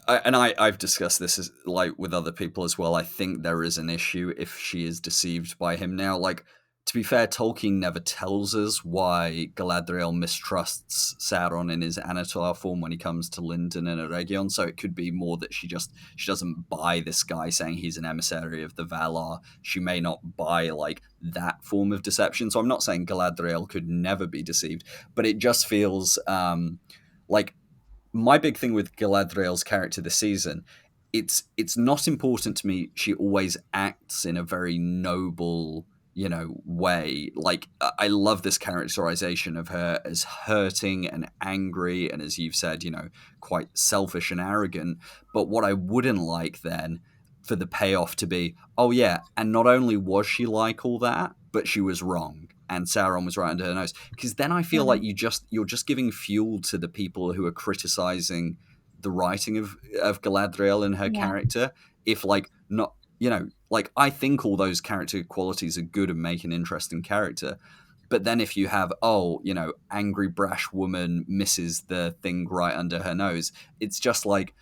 I've discussed this with other people as well. I think there is an issue if she is deceived by him now. Like, to be fair, Tolkien never tells us why Galadriel mistrusts Sauron in his Annatar form when he comes to Lindon and Eregion. So it could be more that she doesn't buy this guy saying he's an emissary of the Valar. She may not buy like that form of deception. So I'm not saying Galadriel could never be deceived, but it just feels like my big thing with Galadriel's character this season. It's not important to me. She always acts in a very noble, way. Like, I love this characterization of her as hurting and angry, and as you've said, quite selfish and arrogant. But what I wouldn't like then for the payoff to be, oh yeah, and not only was she like all that, but she was wrong. And Sauron was right under her nose. Because then I feel like you're just giving fuel to the people who are criticizing the writing of Galadriel and her character. If like not, like I think all those character qualities are good and make an interesting character. But then if you have, angry, brash woman misses the thing right under her nose, it's just like,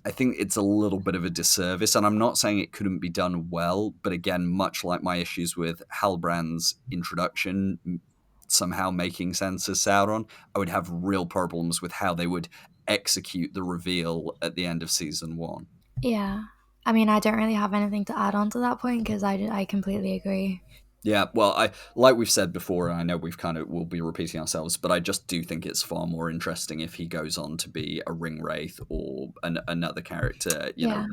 I think it's a little bit of a disservice. And I'm not saying it couldn't be done well, but again, much like my issues with Halbrand's introduction somehow making sense as Sauron, I would have real problems with how they would execute the reveal at the end of season 1. Yeah. I mean, I don't really have anything to add on to that point because I completely agree. Yeah, well, like we've said before, and I know we'll be repeating ourselves, but I just do think it's far more interesting if he goes on to be a ring wraith or another character. You know,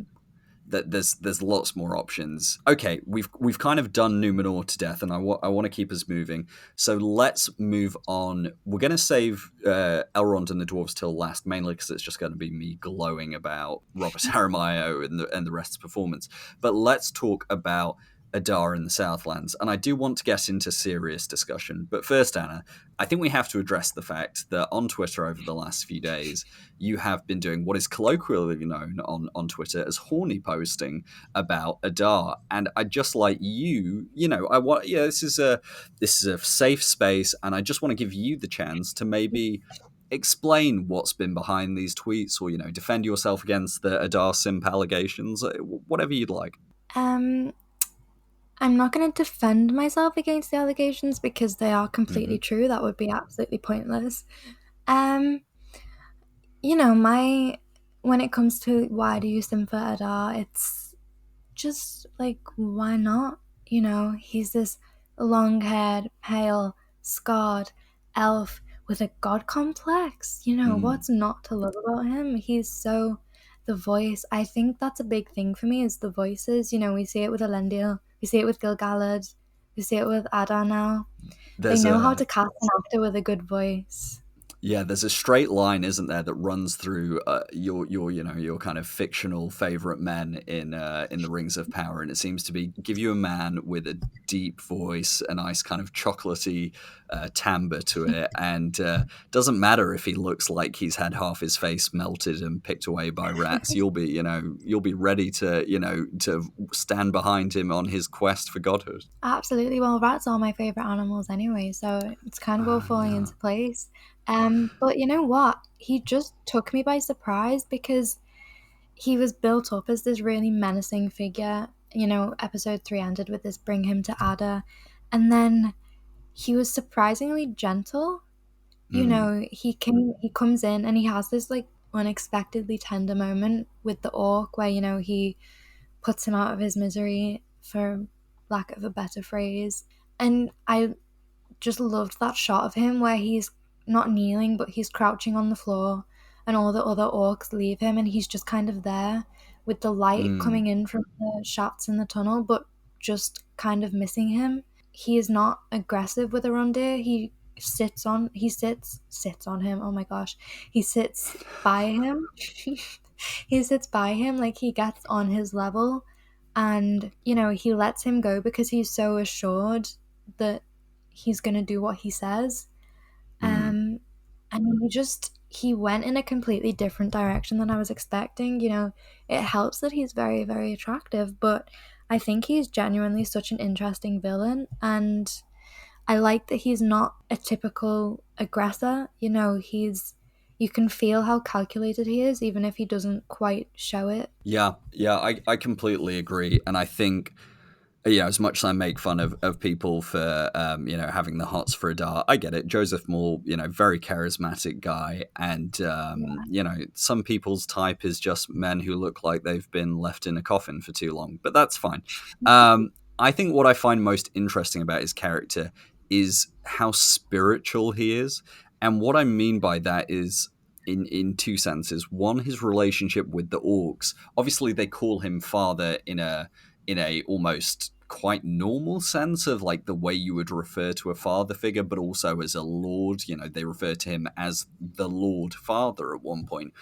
that there's lots more options. Okay, we've kind of done Numenor to death, and I want to keep us moving. So let's move on. We're going to save Elrond and the dwarves till last, mainly because it's just going to be me glowing about Robert Aramayo and the rest's performance. But let's talk about Adar in the Southlands, and I do want to get into serious discussion. But first, Anna, I think we have to address the fact that on Twitter over the last few days, you have been doing what is colloquially known on Twitter as horny posting about Adar, and I just like this is a safe space, and I just want to give you the chance to maybe explain what's been behind these tweets, or defend yourself against the Adar simp allegations, whatever you'd like. I'm not going to defend myself against the allegations because they are completely true. That would be absolutely pointless. When it comes to why do you simp for Adar, it's just like, why not? He's this long-haired, pale, scarred elf with a god complex. What's not to love about him? He's so... The voice, I think that's a big thing for me, is the voices. We see it with Elendil, we see it with Gil-galad, we see it with Adar now. They know how to cast an actor with a good voice. Yeah, there's a straight line, isn't there, that runs through your kind of fictional favorite men in the Rings of Power, and it seems to be give you a man with a deep voice, a nice kind of chocolatey timbre to it, and doesn't matter if he looks like he's had half his face melted and picked away by rats. You'll be ready to stand behind him on his quest for godhood. Absolutely. Well, rats are my favorite animals anyway, so it's kind of all falling into place. But you know what? He just took me by surprise because he was built up as this really menacing figure. Episode 3 ended with this bring him to Adar, and then he was surprisingly gentle. He comes in and he has this like unexpectedly tender moment with the orc where he puts him out of his misery, for lack of a better phrase. And I just loved that shot of him where he's not kneeling, but he's crouching on the floor, and all the other orcs leave him, and he's just kind of there with the light coming in from the shafts in the tunnel, but just kind of missing him. He is not aggressive with Arondir. He sits on him. Oh my gosh. He sits by him. He sits by him, like he gets on his level, and he lets him go because he's so assured that he's gonna do what he says. And he went in a completely different direction than I was expecting. It helps that he's very, very attractive, but I think he's genuinely such an interesting villain, and I like that he's not a typical aggressor. You can feel how calculated he is, even if he doesn't quite show it. Yeah, I completely agree, and I think Yeah, as much as I make fun of people for having the hots for Adar, I get it. Joseph Moore, very charismatic guy, and Yeah. some people's type is just men who look like they've been left in a coffin for too long, but that's fine. I think what I find most interesting about his character is how spiritual he is, and what I mean by that is in two senses. One, his relationship with the orcs. Obviously, they call him father in a almost quite normal sense of like the way you would refer to a father figure, but also as a lord. They refer to him as the Lord Father at one point.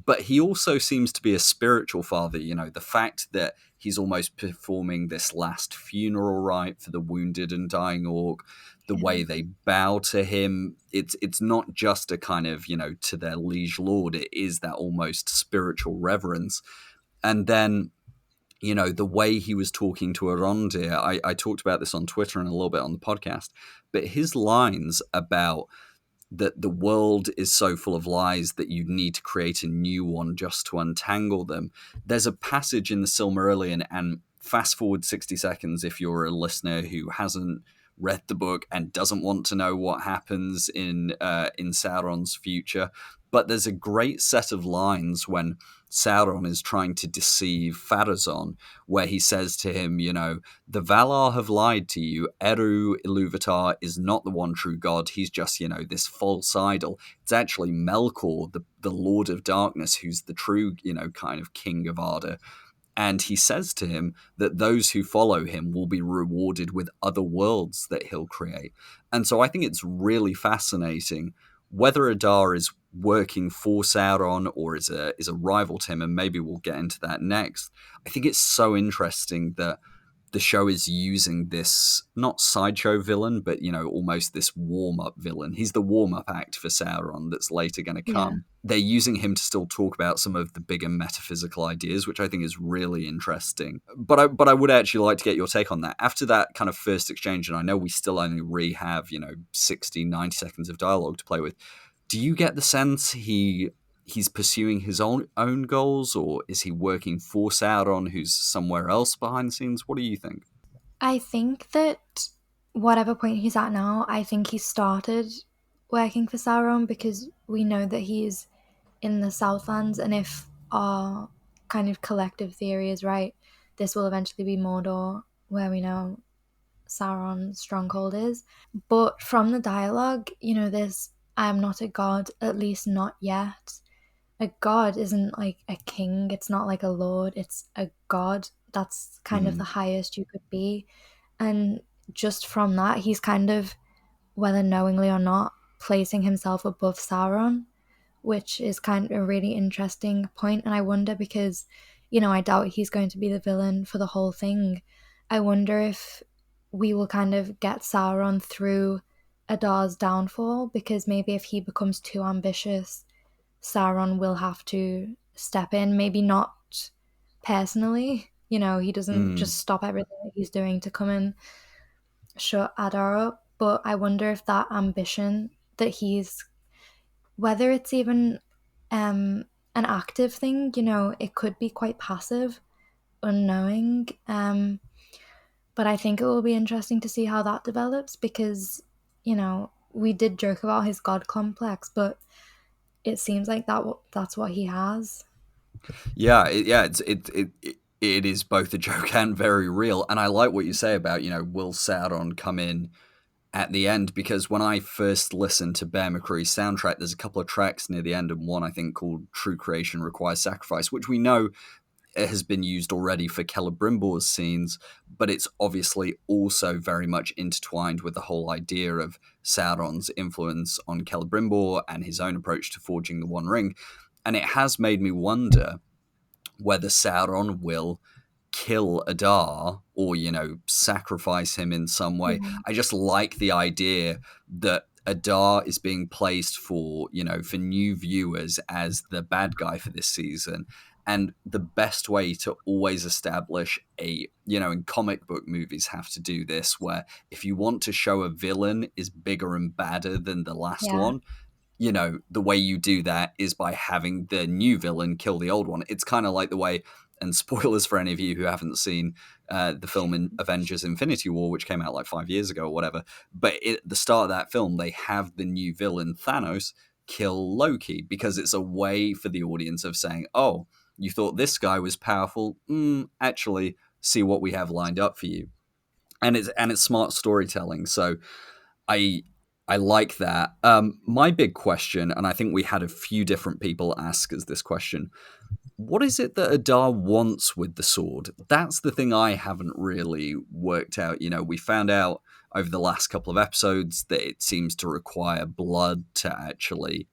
But he also seems to be a spiritual father. The fact that he's almost performing this last funeral rite for the wounded and dying orc, the way they bow to him, it's not just a kind of, to their liege lord. It is that almost spiritual reverence. And then the way he was talking to Arondir, I talked about this on Twitter and a little bit on the podcast, but his lines about that the world is so full of lies that you need to create a new one just to untangle them. There's a passage in the Silmarillion, and fast forward 60 seconds if you're a listener who hasn't read the book and doesn't want to know what happens in Sauron's future. But there's a great set of lines when Sauron is trying to deceive Pharazôn, where he says to him, the Valar have lied to you. Eru Ilúvatar is not the one true god. He's just, this false idol. It's actually Melkor, the Lord of Darkness, who's the true, kind of king of Arda. And he says to him that those who follow him will be rewarded with other worlds that he'll create. And so I think it's really fascinating whether Adar is working for Sauron or is a rival to him, and maybe we'll get into that next. I think it's so interesting that the show is using this not sideshow villain, but almost this warm-up villain. He's the warm-up act for Sauron that's later going to come. Yeah. They're using him to still talk about some of the bigger metaphysical ideas, which I think is really interesting. But I would actually like to get your take on that. After that kind of first exchange, and I know we still only have 60, 90 seconds of dialogue to play with, do you get the sense he's pursuing his own goals, or is he working for Sauron, who's somewhere else behind the scenes? What do you think? I think that whatever point he's at now, I think he started working for Sauron because we know that he's in the Southlands, and if our kind of collective theory is right, this will eventually be Mordor, where we know Sauron's stronghold is. But from the dialogue, this I am not a god, at least not yet. A god isn't like a king, it's not like a lord, it's a god. That's kind of the highest you could be. And just from that, he's kind of, whether knowingly or not, placing himself above Sauron, which is kind of a really interesting point. And I wonder because, I doubt he's going to be the villain for the whole thing. I wonder if we will kind of get Sauron through Adar's downfall, because maybe if he becomes too ambitious, Sauron will have to step in, maybe not personally. He doesn't just stop everything that he's doing to come and shut Adar up. But I wonder if that ambition that he's, whether it's even an active thing, it could be quite passive, unknowing. But I think it will be interesting to see how that develops because, we did joke about his god complex, but it seems like that's what he has. Yeah, it is both a joke and very real. And I like what you say about, will Sauron come in at the end? Because when I first listened to Bear McCreary's soundtrack, there's a couple of tracks near the end, and one I think called True Creation Requires Sacrifice, which we know it has been used already for Celebrimbor's scenes, but it's obviously also very much intertwined with the whole idea of Sauron's influence on Celebrimbor and his own approach to forging the One Ring. And it has made me wonder whether Sauron will kill Adar or, sacrifice him in some way. Mm-hmm. I just like the idea that Adar is being placed for new viewers as the bad guy for this season. And the best way to always establish in comic book movies have to do this, where if you want to show a villain is bigger and badder than the last one, the way you do that is by having the new villain kill the old one. It's kind of like the way, and spoilers for any of you who haven't seen the film in Avengers Infinity War, which came out like 5 years ago or whatever, but at the start of that film, they have the new villain, Thanos, kill Loki, because it's a way for the audience of saying, oh, you thought this guy was powerful? Actually, see what we have lined up for you. And it's smart storytelling. So I like that. My big question, and I think we had a few different people ask us this question: what is it that Adar wants with the sword? That's the thing I haven't really worked out. You know, we found out over the last couple of episodes that it seems to require blood to actually,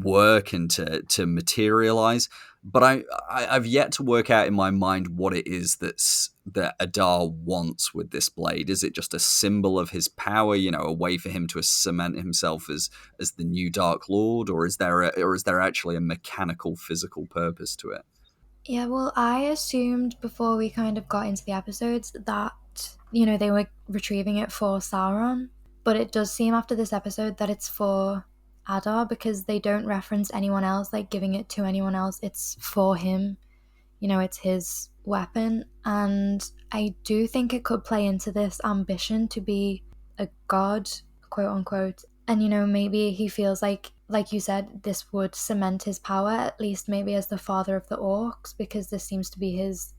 work and to materialize. But I've yet to work out in my mind what it is that Adar wants with this blade. Is it just a symbol of his power, a way for him to cement himself as the new Dark Lord, or is there actually a mechanical, physical purpose to it? Yeah, well, I assumed before we kind of got into the episodes that, they were retrieving it for Sauron, but it does seem after this episode that it's for Adar, because they don't reference anyone else, like giving it to anyone else. It's for him, it's his weapon. And I do think it could play into this ambition to be a god, quote unquote. And, maybe he feels like you said, this would cement his power, at least maybe as the father of the orcs, because this seems to be his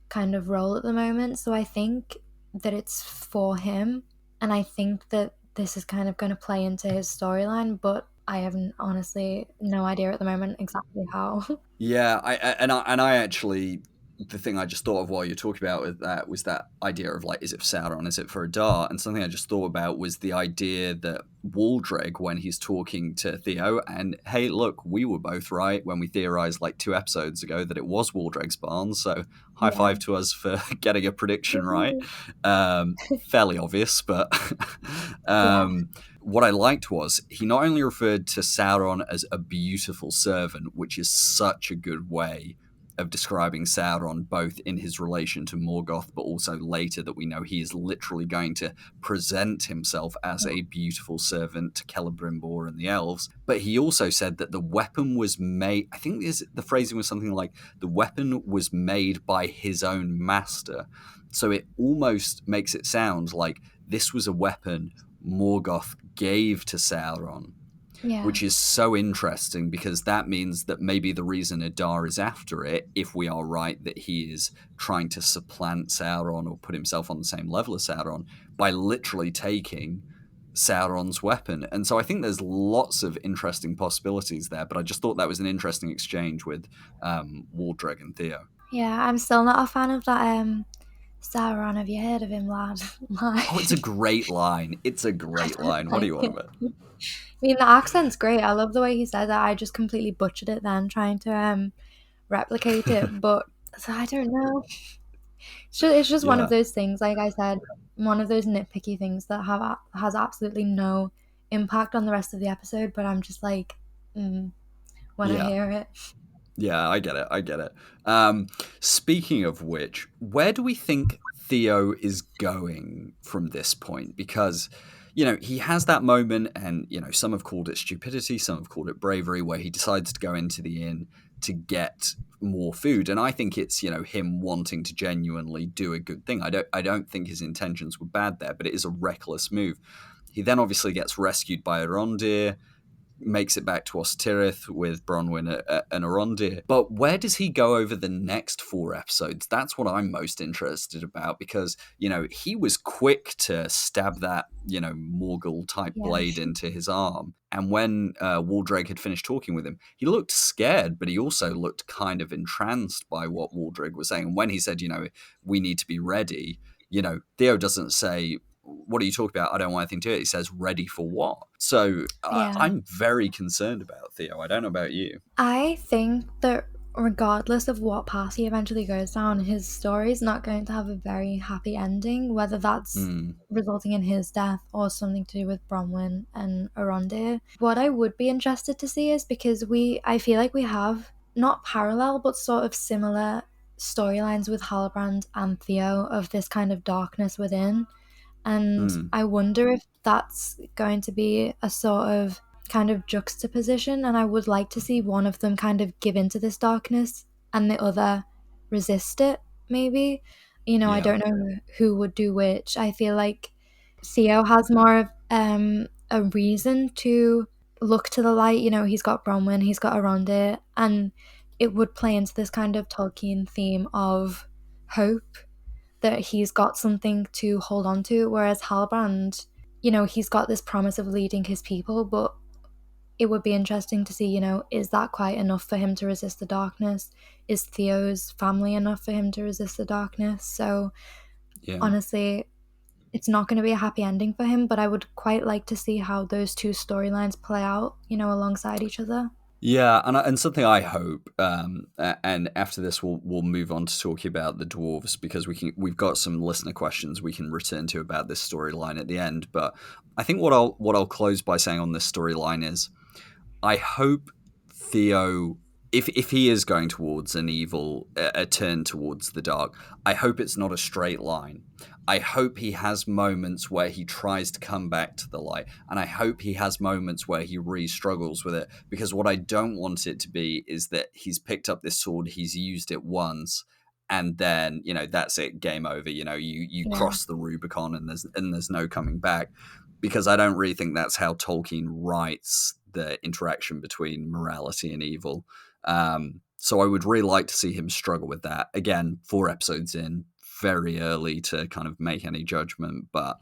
kind of role at the moment. So I think that it's for him. And I think that this is kind of going to play into his storyline, but I haven't, honestly, no idea at the moment exactly how. Yeah, I actually, the thing I just thought of while you're talking about that was that idea of like, is it for Sauron, is it for Adar? And something I just thought about was the idea that Waldreg, when he's talking to Theo, and hey, look, we were both right when we theorized like 2 episodes ago that it was Waldreg's barn. So high five to us for getting a prediction right. Fairly obvious, but what I liked was he not only referred to Sauron as a beautiful servant, which is such a good way of describing Sauron, both in his relation to Morgoth, but also later that we know he is literally going to present himself as a beautiful servant to Celebrimbor and the elves. But he also said that the weapon was made, I think the phrasing was something like, the weapon was made by his own master. So it almost makes it sound like this was a weapon Morgoth gave to Sauron. Yeah. Which is so interesting, because that means that maybe the reason Adar is after it, if we are right that he is trying to supplant Sauron or put himself on the same level as Sauron, by literally taking Sauron's weapon. And so I think there's lots of interesting possibilities there, but I just thought that was an interesting exchange with Waldreg and Theo. Yeah, I'm still not a fan of that Sauron, have you heard of him, lad? Oh, it's a great line. It's a great line. What do you want of it? I mean, the accent's great. I love the way he says it. I just completely butchered it then, trying to replicate it. But so I don't know. It's just one of those things, like I said, one of those nitpicky things that has absolutely no impact on the rest of the episode. But I'm just like, when I hear it. Yeah, I get it. Speaking of which, where do we think Theo is going from this point? Because, he has that moment, and, some have called it stupidity, some have called it bravery, where he decides to go into the inn to get more food. And I think it's, him wanting to genuinely do a good thing. I don't think his intentions were bad there, but it is a reckless move. He then obviously gets rescued by Arondir, makes it back to Ostirith with Bronwyn and Arondir. But where does he go over the next 4 episodes? That's what I'm most interested about, because, he was quick to stab that, Morgul-type blade into his arm. And when Waldreg had finished talking with him, he looked scared, but he also looked kind of entranced by what Waldreg was saying. And when he said, we need to be ready, Theo doesn't say, what are you talking about? I don't want anything to do it. He says, ready for what? So I'm very concerned about Theo. I don't know about you. I think that regardless of what path he eventually goes down, his story is not going to have a very happy ending, whether that's resulting in his death or something to do with Bronwyn and Arondir. What I would be interested to see is, because I feel like we have not parallel, but sort of similar storylines with Halbrand and Theo of this kind of darkness within. And I wonder if that's going to be a sort of kind of juxtaposition, and I would like to see one of them kind of give into this darkness and the other resist it, maybe. You know, I Yeah. don't know who would do which. I feel like Theo has more of a reason to look to the light. You know, he's got Bronwyn, he's got Arondir, and it would play into this kind of Tolkien theme of hope, that he's got something to hold on to, whereas Halbrand, you know, he's got this promise of leading his people, but it would be interesting to see, you know, is that quite enough for him to resist the darkness? Is Theo's family enough for him to resist the darkness? So Yeah. honestly, it's not going to be a happy ending for him, but I would quite like to see how those two storylines play out, you know, alongside each other. Yeah, and something I hope, and after this we'll move on to talking about the dwarves, because we've got some listener questions we can return to about this storyline at the end. But I think what I'll close by saying on this storyline is, I hope Theo, if he is going towards an evil, a turn towards the dark, I hope it's not a straight line. I hope he has moments where he tries to come back to the light, and I hope he has moments where he really struggles with it, because what I don't want it to be is that he's picked up this sword, he's used it once, and then, you know, that's it, game over. You know, you Yeah. cross the Rubicon and there's no coming back, because I don't really think that's how Tolkien writes the interaction between morality and evil. So I would really like to see him struggle with that. Again, 4 episodes in, very early to kind of make any judgment. But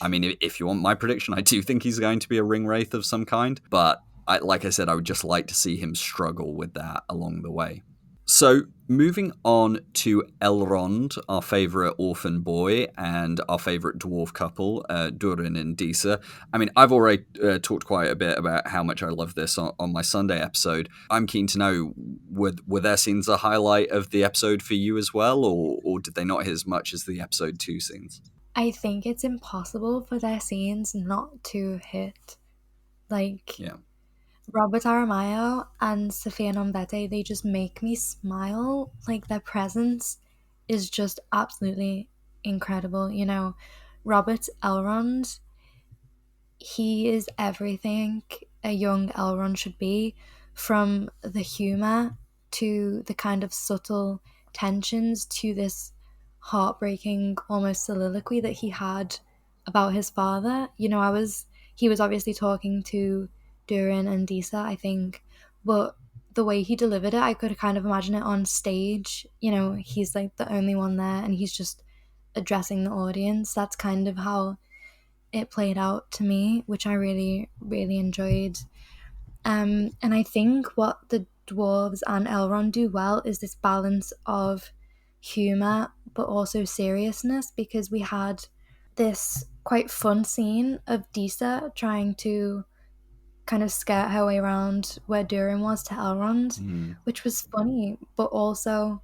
I mean, if you want my prediction, I do think he's going to be a ring wraith of some kind. But like I said, I would just like to see him struggle with that along the way. So, moving on to Elrond, our favourite orphan boy and our favourite dwarf couple, Durin and Disa. I mean, I've already talked quite a bit about how much I love this on my Sunday episode. I'm keen to know, were their scenes a highlight of the episode for you as well, or did they not hit as much as the episode 2 scenes? I think it's impossible for their scenes not to hit. Like, Yeah. Robert Aramayo and Sofia Nombete, they just make me smile. Like, their presence is just absolutely incredible. You know, Robert Elrond, he is everything a young Elrond should be, from the humor to the kind of subtle tensions to this heartbreaking almost soliloquy that he had about his father. You know, he was obviously talking to Durin and Disa, I think, but the way he delivered it, I could kind of imagine it on stage. You know, he's like the only one there and he's just addressing the audience. That's kind of how it played out to me, which I really, really enjoyed. And I think what the dwarves and Elrond do well is this balance of humor but also seriousness, because we had this quite fun scene of Disa trying to kind of skirt her way around where Durin was to Elrond, which was funny, but also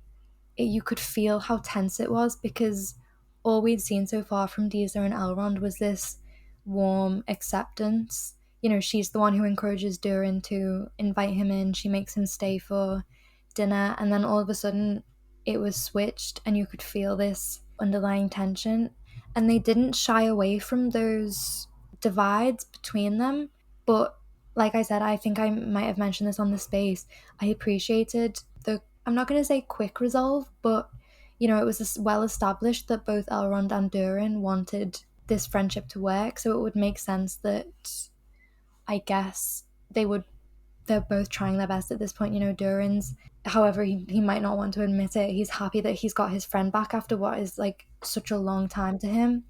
you could feel how tense it was, because all we'd seen so far from Disa and Elrond was this warm acceptance. You know, she's the one who encourages Durin to invite him in. She makes him stay for dinner, and then all of a sudden it was switched, and you could feel this underlying tension. And they didn't shy away from those divides between them. But like I said, I think I might have mentioned this on the space. I appreciated the, I'm not going to say quick resolve, but you know, it was well established that both Elrond and Durin wanted this friendship to work, so it would make sense that, I guess, they're both trying their best at this point. You know, Durin's, however, he might not want to admit it, he's happy that he's got his friend back after what is like such a long time to him.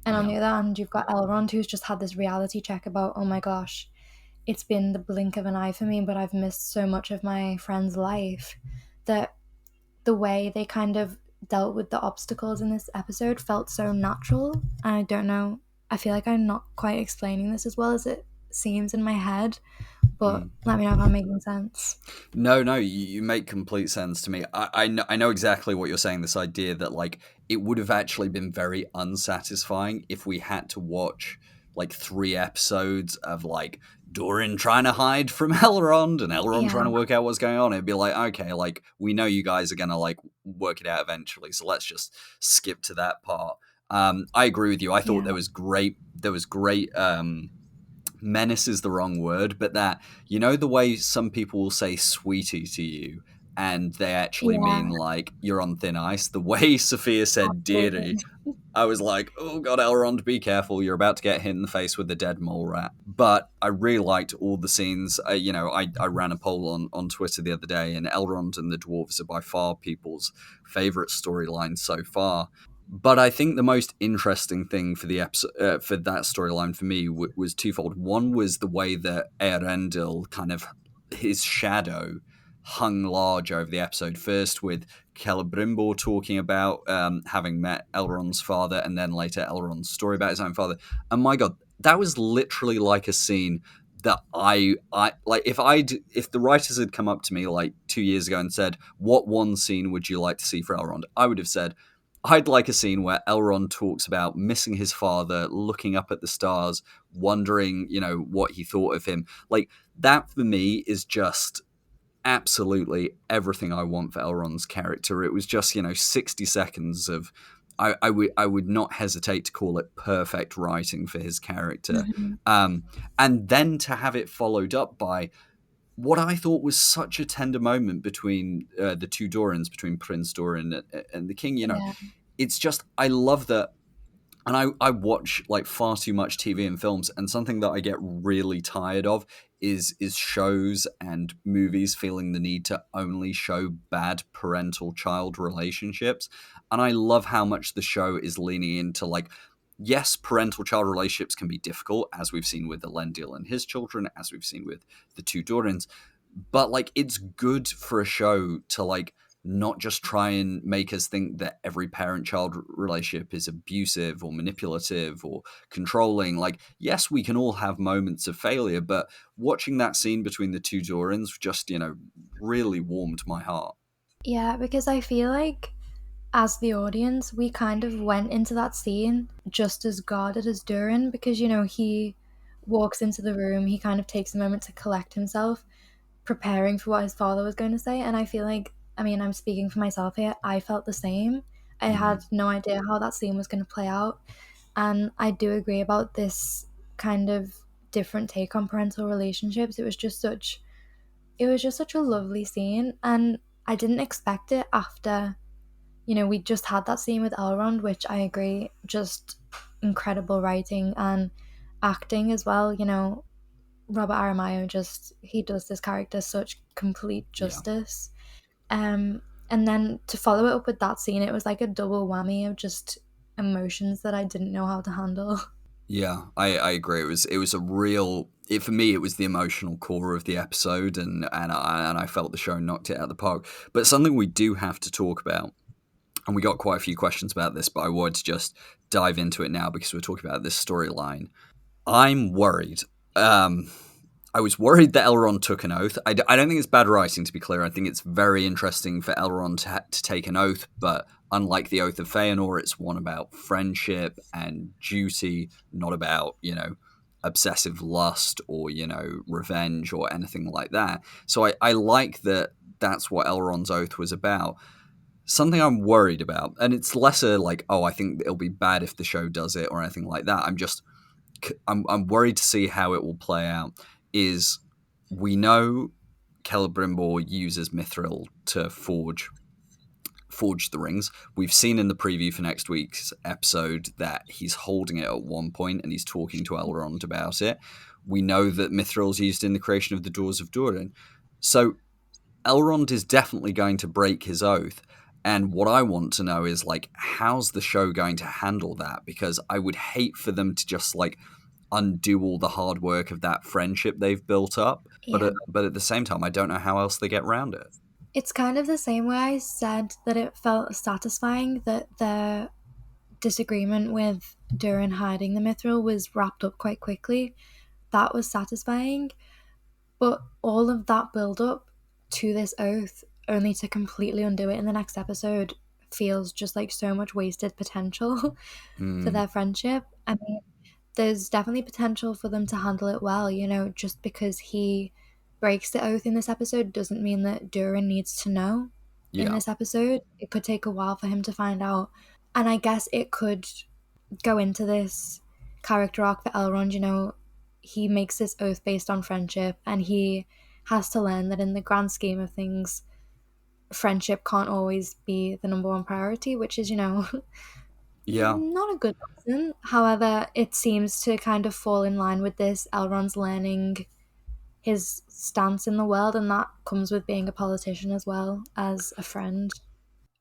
And on the other hand, you've got Elrond, who's just had this reality check about, oh my gosh, it's been the blink of an eye for me, but I've missed so much of my friend's life. That the way they kind of dealt with the obstacles in this episode felt so natural. I don't know. I feel like I'm not quite explaining this as well as it seems in my head, but let me know if I'm making sense. No, you make complete sense to me. I know exactly what you're saying. This idea that like it would have actually been very unsatisfying if we had to watch like 3 episodes of like Durin trying to hide from Elrond and Elrond trying to work out what's going on. It'd be like, okay, like we know you guys are gonna like work it out eventually, so let's just skip to that part. I agree with you. I thought there was great menace is the wrong word, but that, you know, the way some people will say sweetie to you, and they actually Yeah, mean like you're on thin ice. The way Sophia said absolutely. dearie, I was like, oh god, Elrond, be careful, you're about to get hit in the face with a dead mole rat. But I really liked all the scenes. I ran a poll on Twitter the other day, and Elrond and the dwarves are by far people's favourite storyline so far. But I think the most interesting thing for the episode, for that storyline for me, was twofold. One was the way that Eärendil kind of, his shadow hung large over the episode. First with Celebrimbor talking about having met Elrond's father, and then later Elrond's story about his own father. And my god, that was literally like a scene that I like. If the writers had come up to me like 2 years ago and said, "What one scene would you like to see for Elrond?" I would have said, I'd like a scene where Elrond talks about missing his father, looking up at the stars, wondering, what he thought of him. Like, that for me is just absolutely everything I want for Elrond's character. It was just, 60 seconds of, I would not hesitate to call it perfect writing for his character. Hmm. And then to have it followed up by what I thought was such a tender moment between the two Dorins, between Prince Doran and the king. Yeah. It's just, I love that. And I watch like far too much TV and films, and something that I get really tired of is shows and movies feeling the need to only show bad parental child relationships. And I love how much the show is leaning into like, yes, parental child relationships can be difficult, as we've seen with Elendil and his children, as we've seen with the two Dorans, but like it's good for a show to like not just try and make us think that every parent-child relationship is abusive or manipulative or controlling. Like, yes, we can all have moments of failure, but watching that scene between the two Dorans just, really warmed my heart. Yeah, because I feel like as the audience, we kind of went into that scene just as guarded as Durin because, he walks into the room, he kind of takes a moment to collect himself, preparing for what his father was going to say. And I feel like, I mean, I'm speaking for myself here, I felt the same. I Mm, had no idea how that scene was going to play out. And I do agree about this kind of different take on parental relationships. It was just such a lovely scene. And I didn't expect it after, we just had that scene with Elrond, which I agree, just incredible writing and acting as well. Robert Aramayo he does this character such complete yeah. justice. Um, and then to follow it up with that scene, it was like a double whammy of just emotions that I didn't know how to handle. Yeah, I agree. It was a real. For me, it was the emotional core of the episode, and I felt the show knocked it out of the park. But something we do have to talk about, and we got quite a few questions about this, but I wanted to just dive into it now because we're talking about this storyline. I'm worried. Um, I was worried that Elrond took an oath. I don't think it's bad writing, to be clear. I think it's very interesting for Elrond to take an oath, but unlike the Oath of Feanor, it's one about friendship and duty, not about, obsessive lust or, revenge or anything like that. So I like that that's what Elrond's oath was about. Something I'm worried about, and it's lesser like, oh, I think it'll be bad if the show does it or anything like that. I'm worried to see how it will play out. Is we know Celebrimbor uses Mithril to forge the rings. We've seen in the preview for next week's episode that he's holding it at one point and he's talking to Elrond about it. We know that Mithril's used in the creation of the Doors of Durin. So Elrond is definitely going to break his oath. And what I want to know is like, how's the show going to handle that? Because I would hate for them to just like undo all the hard work of that friendship they've built up. Yeah. But at the same time, I don't know how else they get around it. It's kind of the same way I said that it felt satisfying that the disagreement with Durin hiding the mithril was wrapped up quite quickly. That was satisfying. But all of that build up to this oath, only to completely undo it in the next episode, feels just like so much wasted potential for Mm, their friendship. I mean, there's definitely potential for them to handle it well, just because he breaks the oath in this episode doesn't mean that Durin needs to know in yeah. this episode. It could take a while for him to find out. And I guess it could go into this character arc for Elrond, he makes this oath based on friendship and he has to learn that in the grand scheme of things, friendship can't always be the number one priority, which is, Yeah. not a good lesson. However, it seems to kind of fall in line with this. Elrond's learning his stance in the world, and that comes with being a politician as well as a friend.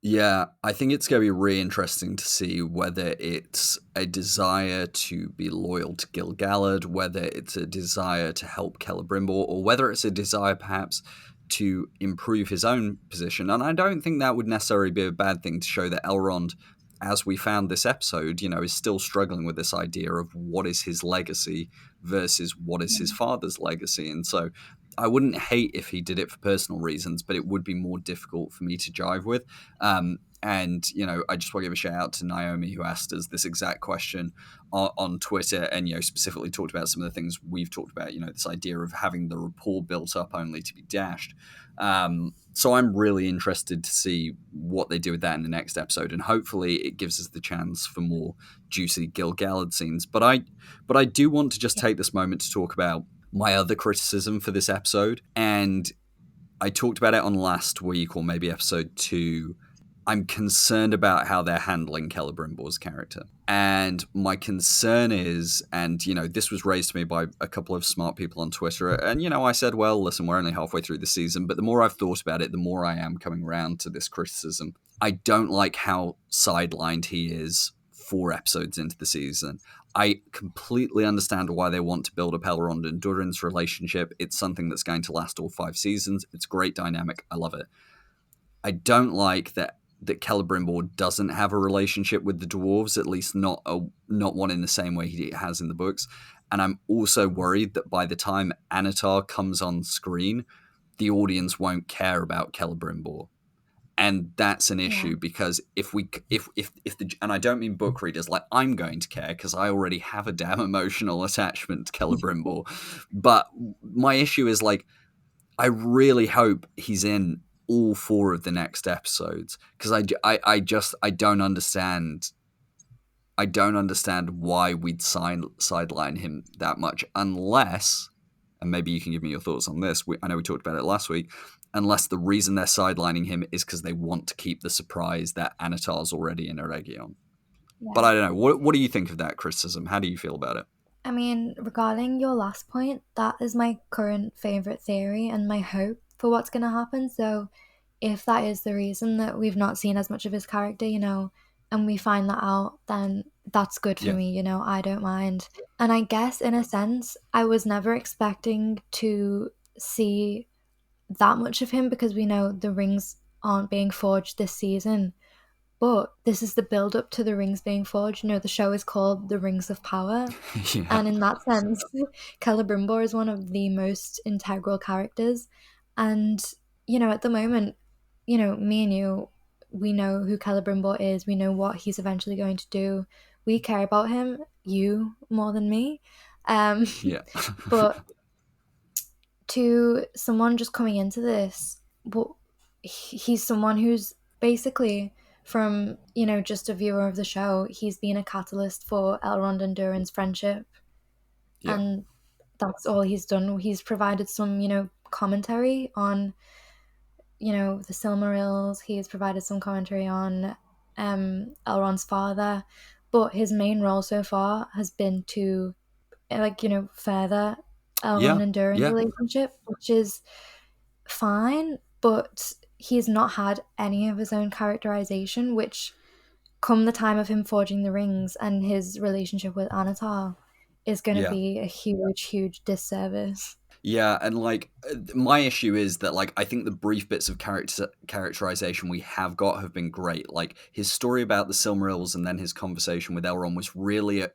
Yeah, I think it's going to be really interesting to see whether it's a desire to be loyal to Gil-galad, whether it's a desire to help Celebrimbor, or whether it's a desire perhaps to improve his own position. And I don't think that would necessarily be a bad thing to show that Elrond, as we found this episode, is still struggling with this idea of what is his legacy versus what is his father's legacy. And so I wouldn't hate if he did it for personal reasons, but it would be more difficult for me to jive with. And, I just want to give a shout out to Naomi, who asked us this exact question on Twitter and, specifically talked about some of the things we've talked about, this idea of having the rapport built up only to be dashed. So I'm really interested to see what they do with that in the next episode. And hopefully it gives us the chance for more juicy Gil-galad scenes. But I do want to just take this moment to talk about my other criticism for this episode. And I talked about it on last week or maybe episode 2. I'm concerned about how they're handling Celebrimbor's character. And my concern is, and, this was raised to me by a couple of smart people on Twitter. And, I said, well, listen, we're only halfway through the season. But the more I've thought about it, the more I am coming around to this criticism. I don't like how sidelined he is 4 episodes into the season. I completely understand why they want to build up Elrond and Durin's relationship. It's something that's going to last all 5 seasons. It's a great dynamic. I love it. I don't like that Celebrimbor doesn't have a relationship with the dwarves, at least not one in the same way he has in the books. And I'm also worried that by the time Annatar comes on screen, the audience won't care about Celebrimbor. And that's an issue because if and I don't mean book readers, like I'm going to care because I already have a damn emotional attachment to Celebrimbor. But my issue is like, I really hope he's in all 4 of the next episodes because I don't understand. I don't understand why we'd sideline him that much unless, and maybe you can give me your thoughts on this. I know we talked about it last week. Unless the reason they're sidelining him is because they want to keep the surprise that Annatar's already in Eregion. Yeah. But I don't know. What do you think of that criticism? How do you feel about it? I mean, regarding your last point, that is my current favourite theory and my hope for what's going to happen. So if that is the reason that we've not seen as much of his character, and we find that out, then that's good for me, I don't mind. And I guess in a sense, I was never expecting to see that much of him because we know the rings aren't being forged this season, but this is the build up to the rings being forged. The show is called The Rings of Power. And in that sense, Celebrimbor is one of the most integral characters. And, at the moment, me and you, we know who Celebrimbor is. We know what he's eventually going to do. We care about him, you more than me. But to someone just coming into this, he's someone who's basically from, just a viewer of the show, he's been a catalyst for Elrond and Durin's friendship. Yeah. And that's all he's done. He's provided some, commentary on, the Silmarils. He's provided some commentary on Elrond's father. But his main role so far has been to, further Elrond and Durin's relationship, which is fine, but he's not had any of his own characterization, which come the time of him forging the rings and his relationship with Annatar is going to be a huge disservice. Yeah, and my issue is that I think the brief bits of characterization we have got have been great. His story about the Silmarils and then his conversation with Elrond was really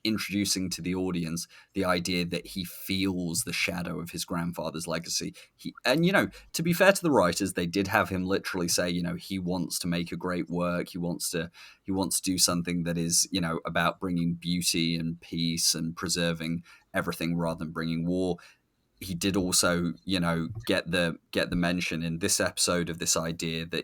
introducing to the audience the idea that he feels the shadow of his grandfather's legacy. To be fair to the writers, they did have him literally say, he wants to make a great work. He wants to do something that is, about bringing beauty and peace and preserving everything rather than bringing war. He did also, get the mention in this episode of this idea that,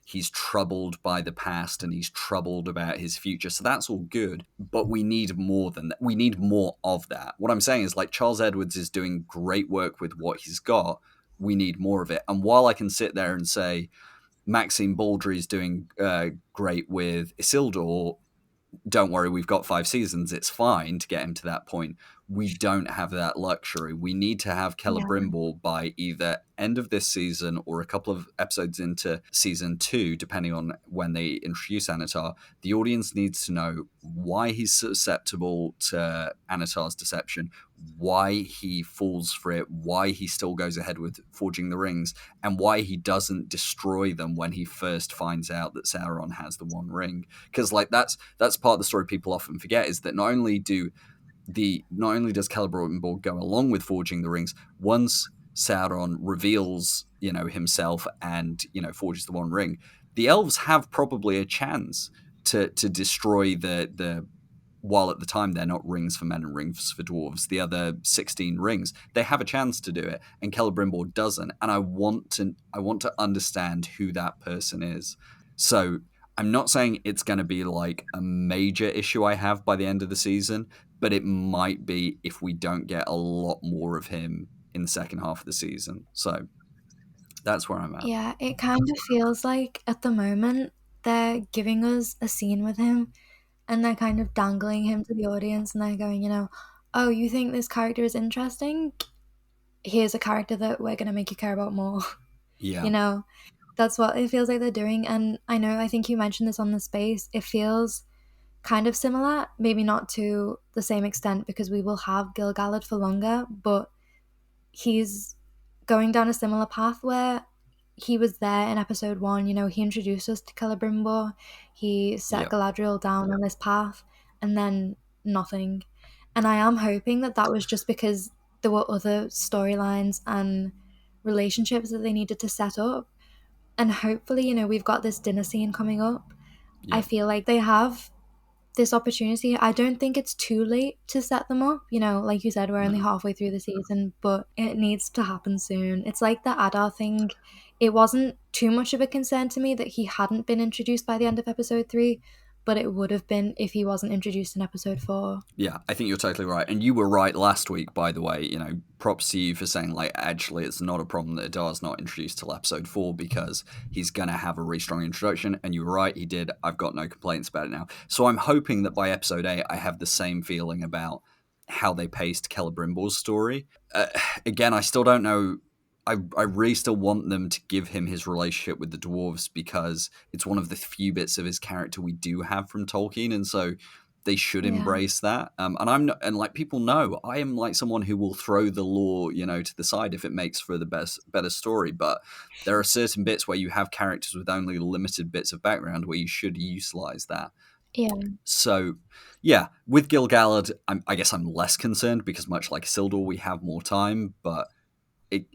he's troubled by the past and he's troubled about his future. So that's all good, but we need more than that. We need more of that. What I'm saying is Charles Edwards is doing great work with what he's got. We need more of it. And while I can sit there and say, Maxine Baldry's doing great with Isildur, don't worry, we've got 5 seasons. It's fine to get him to that point. We don't have that luxury. We need to have Yeah. Celebrimbor by either end of this season or a couple of episodes into season 2, depending on when they introduce Anatar. The audience needs to know why he's susceptible to Anatar's deception, why he falls for it, why he still goes ahead with forging the rings, and why he doesn't destroy them when he first finds out that Sauron has the One Ring. Because like that's part of the story people often forget, is that not only does Celebrimbor go along with forging the rings, once Sauron reveals himself and forges the One Ring, the elves have probably a chance to destroy the while at the time they're not rings for men and rings for dwarves, the other 16 rings, they have a chance to do it, and Celebrimbor doesn't. And I want to understand who that person is. So I'm not saying it's going to be like a major issue I have by the end of the season, but it might be if we don't get a lot more of him in the second half of the season. So that's where I'm at. Yeah, it kind of feels like at the moment they're giving us a scene with him and they're kind of dangling him to the audience and they're going, oh, you think this character is interesting? Here's a character that we're going to make you care about more. Yeah. That's what it feels like they're doing. And I think you mentioned this on the space. It feels kind of similar, maybe not to the same extent because we will have Gil-galad for longer, but he's going down a similar path where he was there in episode 1. He introduced us to Celebrimbor, he set Galadriel down on this path, and then nothing. And I am hoping that was just because there were other storylines and relationships that they needed to set up. And hopefully, we've got this dinner scene coming up. I feel like they have this opportunity. I don't think it's too late to set them up. Like you said, we're only halfway through the season, but it needs to happen soon. It's like the Adar thing. It wasn't too much of a concern to me that he hadn't been introduced by the end of episode 3, but it would have been if he wasn't introduced in episode 4. Yeah, I think you're totally right. And you were right last week, by the way. Props to you for saying, like, actually, it's not a problem that Adar's not introduced till episode 4 because he's going to have a really strong introduction. And you were right, he did. I've got no complaints about it now. So I'm hoping that by episode 8, I have the same feeling about how they paced Celebrimbor's story. Again, I still don't know. I really still want them to give him his relationship with the dwarves because it's one of the few bits of his character we do have from Tolkien, and so they should embrace that. And I'm not, and like people know, I am like someone who will throw the lore, to the side if it makes for the better story. But there are certain bits where you have characters with only limited bits of background where you should utilize that. Yeah. So, yeah, with Gil-galad, I guess I'm less concerned because much like Isildur, we have more time, but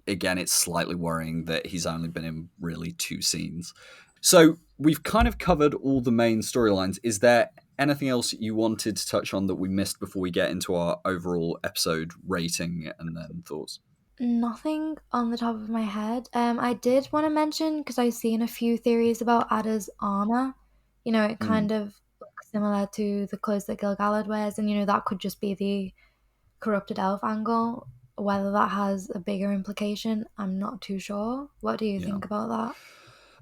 again, it's slightly worrying that he's only been in really 2 scenes. So we've kind of covered all the main storylines. Is there anything else you wanted to touch on that we missed before we get into our overall episode rating and then thoughts? Nothing on the top of my head. I did want to mention, because I've seen a few theories about Adda's armor. It kind of looks similar to the clothes that Gil-galad wears, and that could just be the corrupted elf angle. Whether that has a bigger implication, I'm not too sure. What do you think about that?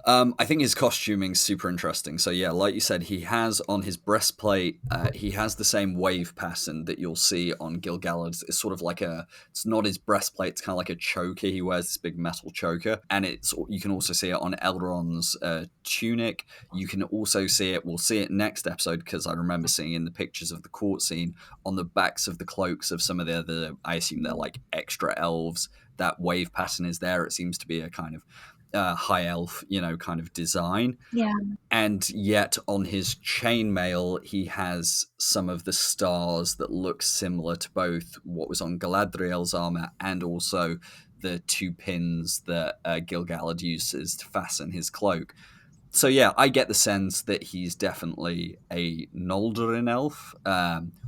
I think his costuming's super interesting. So yeah, like you said, he has on his breastplate, he has the same wave pattern that you'll see on Gil-galad. It's sort of like it's not his breastplate, it's kind of like a choker. He wears this big metal choker. And you can also see it on Elrond's tunic. You can also see it, we'll see it next episode, because I remember seeing in the pictures of the court scene, on the backs of the cloaks of some of the other, I assume they're like extra elves, that wave pattern is there. It seems to be a kind of high elf, kind of design. Yeah. And yet on his chainmail, he has some of the stars that look similar to both what was on Galadriel's armor and also the 2 pins that Gil-galad uses to fasten his cloak. So yeah, I get the sense that he's definitely a Noldorin elf.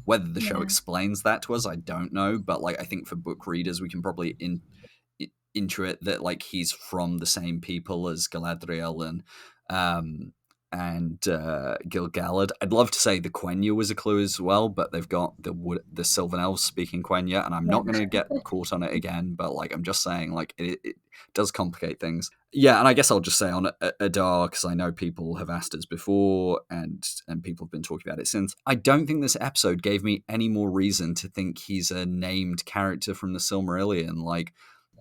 Whether the show explains that to us, I don't know. But like, I think for book readers, we can probably intuit that like he's from the same people as Galadriel and Gil-galad. I'd love to say the Quenya was a clue as well, but they've got the Sylvan elves speaking Quenya, and I'm not going to get caught on it again. But like, I'm just saying, like does complicate things. Yeah, and I guess I'll just say on Adar, because I know people have asked us before and people have been talking about it since. I don't think this episode gave me any more reason to think he's a named character from the Silmarillion. Like,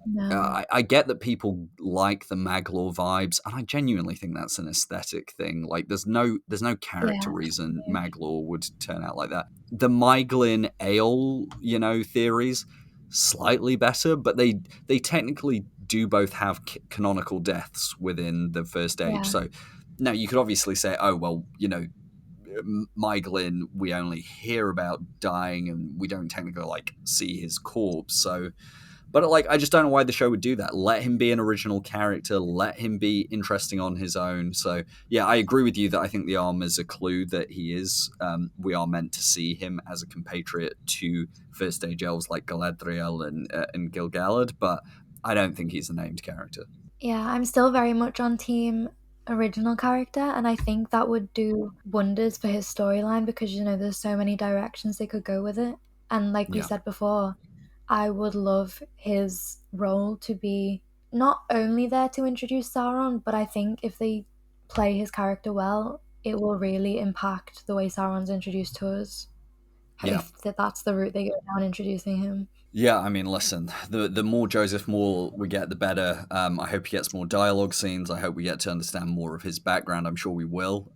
No. I get that people like the Maglor vibes, and I genuinely think that's an aesthetic thing. Like, there's no character Yeah. reason Maglor would turn out like that. The Myglin Ale, theories, slightly better, but they technically do both have canonical deaths within the First Age. Yeah. So now you could obviously say, oh well, Myglin we only hear about dying, and we don't technically like see his corpse. So. But like, I just don't know why the show would do that. Let him be an original character. Let him be interesting on his own. So yeah, I agree with you that I think the arm is a clue that he is. We are meant to see him as a compatriot to First Age elves like Galadriel and Gil-galad, but I don't think he's a named character. Yeah, I'm still very much on team original character, and I think that would do wonders for his storyline because there's so many directions they could go with it. And like we Yeah. said before, I would love his role to be not only there to introduce Sauron, but I think if they play his character well, it will really impact the way Sauron's introduced to us. Yeah. If that's the route they go down, introducing him. Yeah, I mean, listen, the more Joseph Moore we get, the better. I hope he gets more dialogue scenes. I hope we get to understand more of his background. I'm sure we will.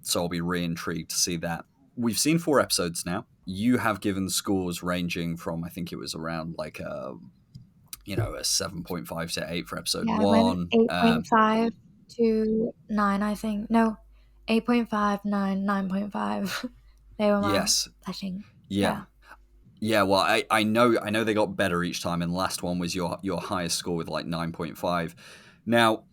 So I'll be re-intrigued to see that. We've seen 4 episodes now. You have given scores ranging from, I think it was around like a 7.5 to 8 for episode 1. I went 8.5 to 9, I think. No, 8.5, 9, 9.5. They were my flashing. Yeah. Yeah, well, I know they got better each time, and the last one was your highest score with like 9.5. Now,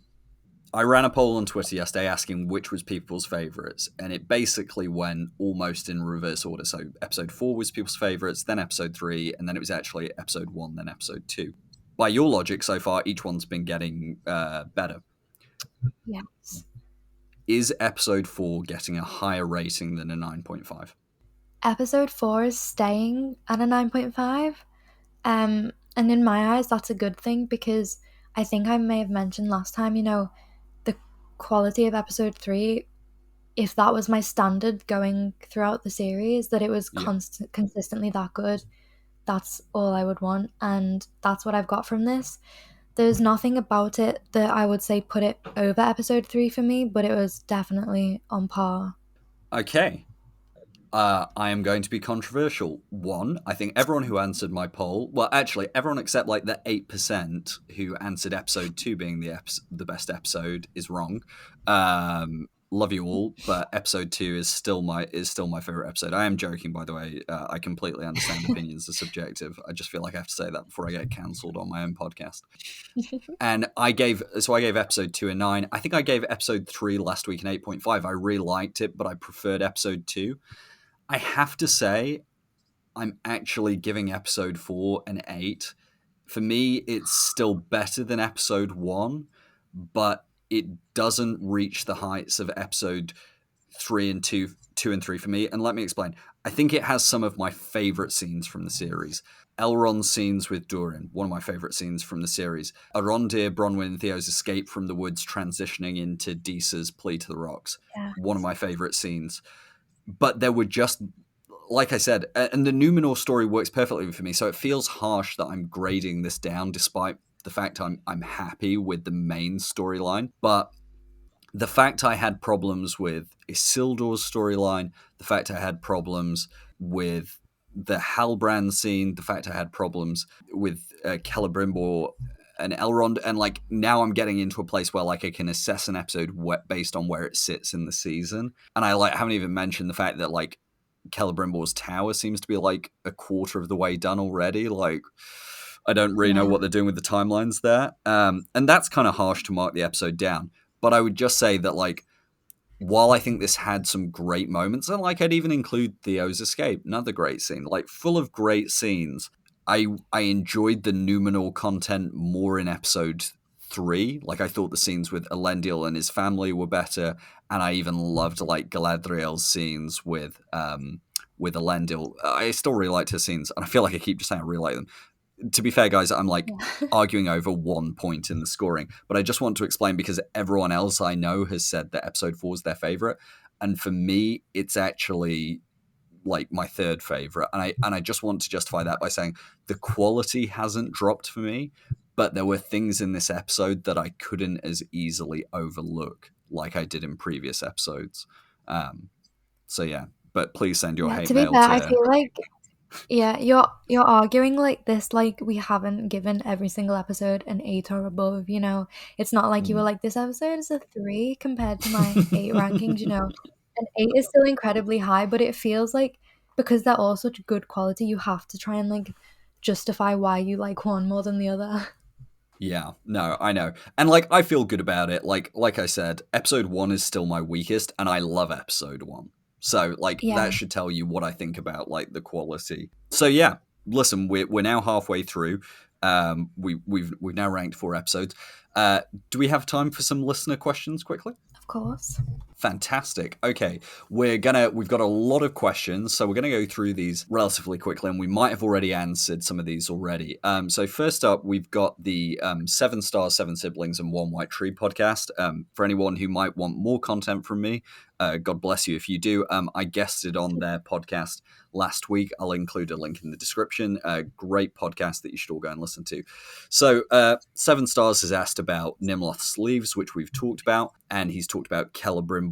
I ran a poll on Twitter yesterday asking which was people's favourites, and it basically went almost in reverse order. So episode 4 was people's favourites, then episode 3, and then it was actually episode 1, then episode 2. By your logic so far, each one's been getting better. Yes. Is episode 4 getting a higher rating than a 9.5? Episode 4 is staying at a 9.5. And in my eyes, that's a good thing because I think I may have mentioned last time, the quality of episode 3, if that was my standard going throughout the series, that it was consistently that good, that's all I would want. And that's what I've got from this. There's nothing about it that I would say put it over episode 3 for me, but it was definitely on par. Okay. I am going to be controversial. 1, I think everyone who answered my poll, well, actually, everyone except like the 8% who answered episode 2 being the best episode is wrong. Love you all, but episode 2 is still my favorite episode. I am joking, by the way. I completely understand opinions are subjective. I just feel like I have to say that before I get cancelled on my own podcast. And I gave episode 2 a 9. I think I gave episode 3 last week an 8.5. I really liked it, but I preferred episode 2. I have to say, I'm actually giving episode 4 an 8. For me, it's still better than episode 1, but it doesn't reach the heights of episode 3 and 2 and 3 for me. And let me explain. I think it has some of my favorite scenes from the series. Elrond's scenes with Durin, one of my favorite scenes from the series. Arondir, Bronwyn, and Theo's escape from the woods, transitioning into Disa's plea to the rocks. Yeah. One of my favorite scenes. But there were just, like I said, and the Numenor story works perfectly for me. So it feels harsh that I'm grading this down, despite the fact I'm happy with the main storyline. But the fact I had problems with Isildur's storyline, the fact I had problems with the Halbrand scene, the fact I had problems with Celebrimbor and Elrond, and like now I'm getting into a place where like I can assess an episode based on where it sits in the season. And I like haven't even mentioned the fact that like Celebrimbor's tower seems to be like a quarter of the way done already. Like I don't really know what they're doing with the timelines there. And that's kind of harsh to mark the episode down. But I would just say that, like, while I think this had some great moments, and like I'd even include Theo's escape, another great scene, like full of great scenes, I enjoyed the Numenor content more in episode 3. Like I thought the scenes with Elendil and his family were better, and I even loved like Galadriel's scenes with Elendil. I still really liked her scenes, and I feel like I keep just saying I really like them. to be fair, guys, I'm like Yeah. arguing over 1 point in the scoring, but I just want to explain because everyone else I know has said that episode 4 is their favorite, and for me, it's actually like my third favorite, and I just want to justify that by saying the quality hasn't dropped for me, but there were things in this episode that I couldn't as easily overlook like I did in previous episodes. So yeah, but please send your Yeah, hate to be mail fair, I to feel like yeah, you're arguing like this, like we haven't given every single episode an 8 or above, you know. It's not like you were like, this episode is a 3 compared to my 8 rankings, you know. An 8 is still incredibly high, but it feels like because they're all such good quality, you have to try and like justify why you like one more than the other. Yeah, no, I know. And like I feel good about it. Like I said, episode 1 is still my weakest and I love episode 1. So like that Yeah. should tell you what I think about like the quality. So yeah, listen, we're now halfway through. We've now ranked 4 episodes. Do we have time for some listener questions quickly? Of course. Fantastic. Okay, we've got a lot of questions, so we're gonna go through these relatively quickly, and we might have already answered some of these already. So first up, we've got the 7 Stars, 7 Siblings, and One White Tree podcast. For anyone who might want more content from me, God bless you if you do. I guested on their podcast last week. I'll include a link in the description. A great podcast that you should all go and listen to. So 7 Stars has asked about Nimloth's sleeves, which we've talked about, and he's talked about Celebrimbor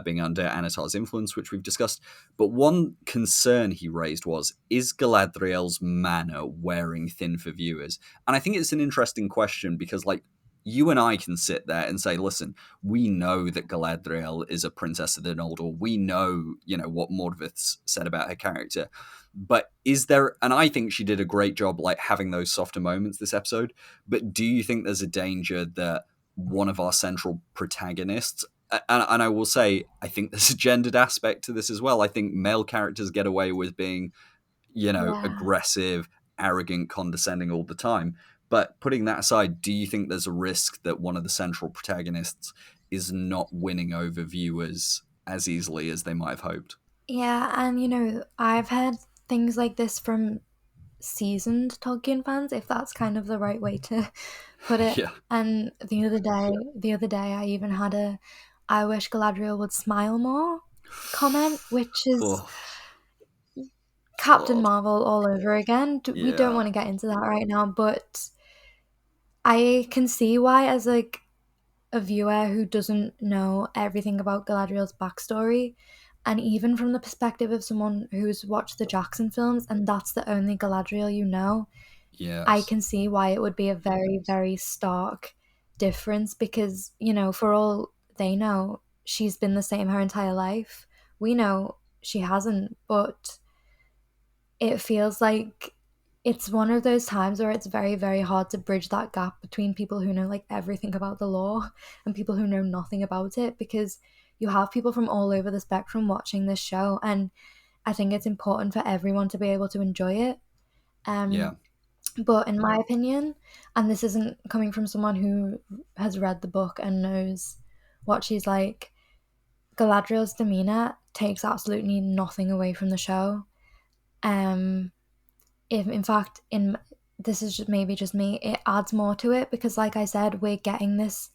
being under Anatar's influence, which we've discussed. But one concern he raised was, is Galadriel's manner wearing thin for viewers? And I think it's an interesting question because, like, you and I can sit there and say, listen, we know that Galadriel is a princess of the Noldor. We know, what Mordvith's said about her character. But is there, and I think she did a great job, like, having those softer moments this episode. But do you think there's a danger that one of our central protagonists, and I will say, I think there's a gendered aspect to this as well. I think male characters get away with being, Yeah. aggressive, arrogant, condescending all the time. But putting that aside, do you think there's a risk that one of the central protagonists is not winning over viewers as easily as they might have hoped? Yeah, and I've heard things like this from seasoned Tolkien fans, if that's kind of the right way to put it. Yeah. And the other day I even had a I wish Galadriel would smile more comment, which is Oh, Captain God. Marvel all over again. We don't Yeah. want to get into that right now, but I can see why, as like a viewer who doesn't know everything about Galadriel's backstory, and even from the perspective of someone who's watched the Jackson films and that's the only Galadriel you know, I Yes. can see why it would be a very, very stark difference because, for all they know, she's been the same her entire life. We know she hasn't, but it feels like it's one of those times where it's very, very hard to bridge that gap between people who know like everything about the law and people who know nothing about it because you have people from all over the spectrum watching this show, and I think it's important for everyone to be able to enjoy it. Yeah. Um, but in my opinion, and this isn't coming from someone who has read the book and knows what she's like, Galadriel's demeanor takes absolutely nothing away from the show. Um, if in fact, in this is maybe just me, it adds more to it because, like I said, we're getting these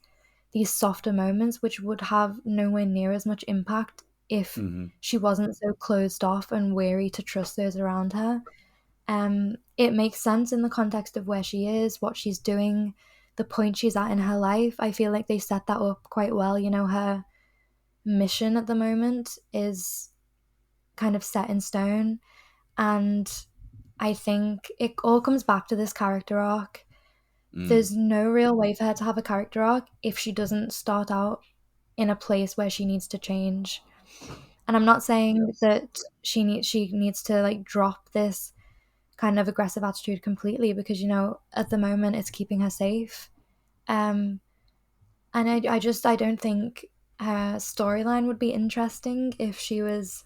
softer moments which would have nowhere near as much impact if Hmm. she wasn't so closed off and wary to trust those around her. It makes sense in the context of where she is, what she's doing, the point she's at in her life. I feel like they set that up quite well. Her mission at the moment is kind of set in stone, and I think it all comes back to this character arc. Mm. There's no real way for her to have a character arc if she doesn't start out in a place where she needs to change. And I'm not saying that she needs to like drop this kind of aggressive attitude completely because at the moment it's keeping her safe. Um, and I don't think her storyline would be interesting if she was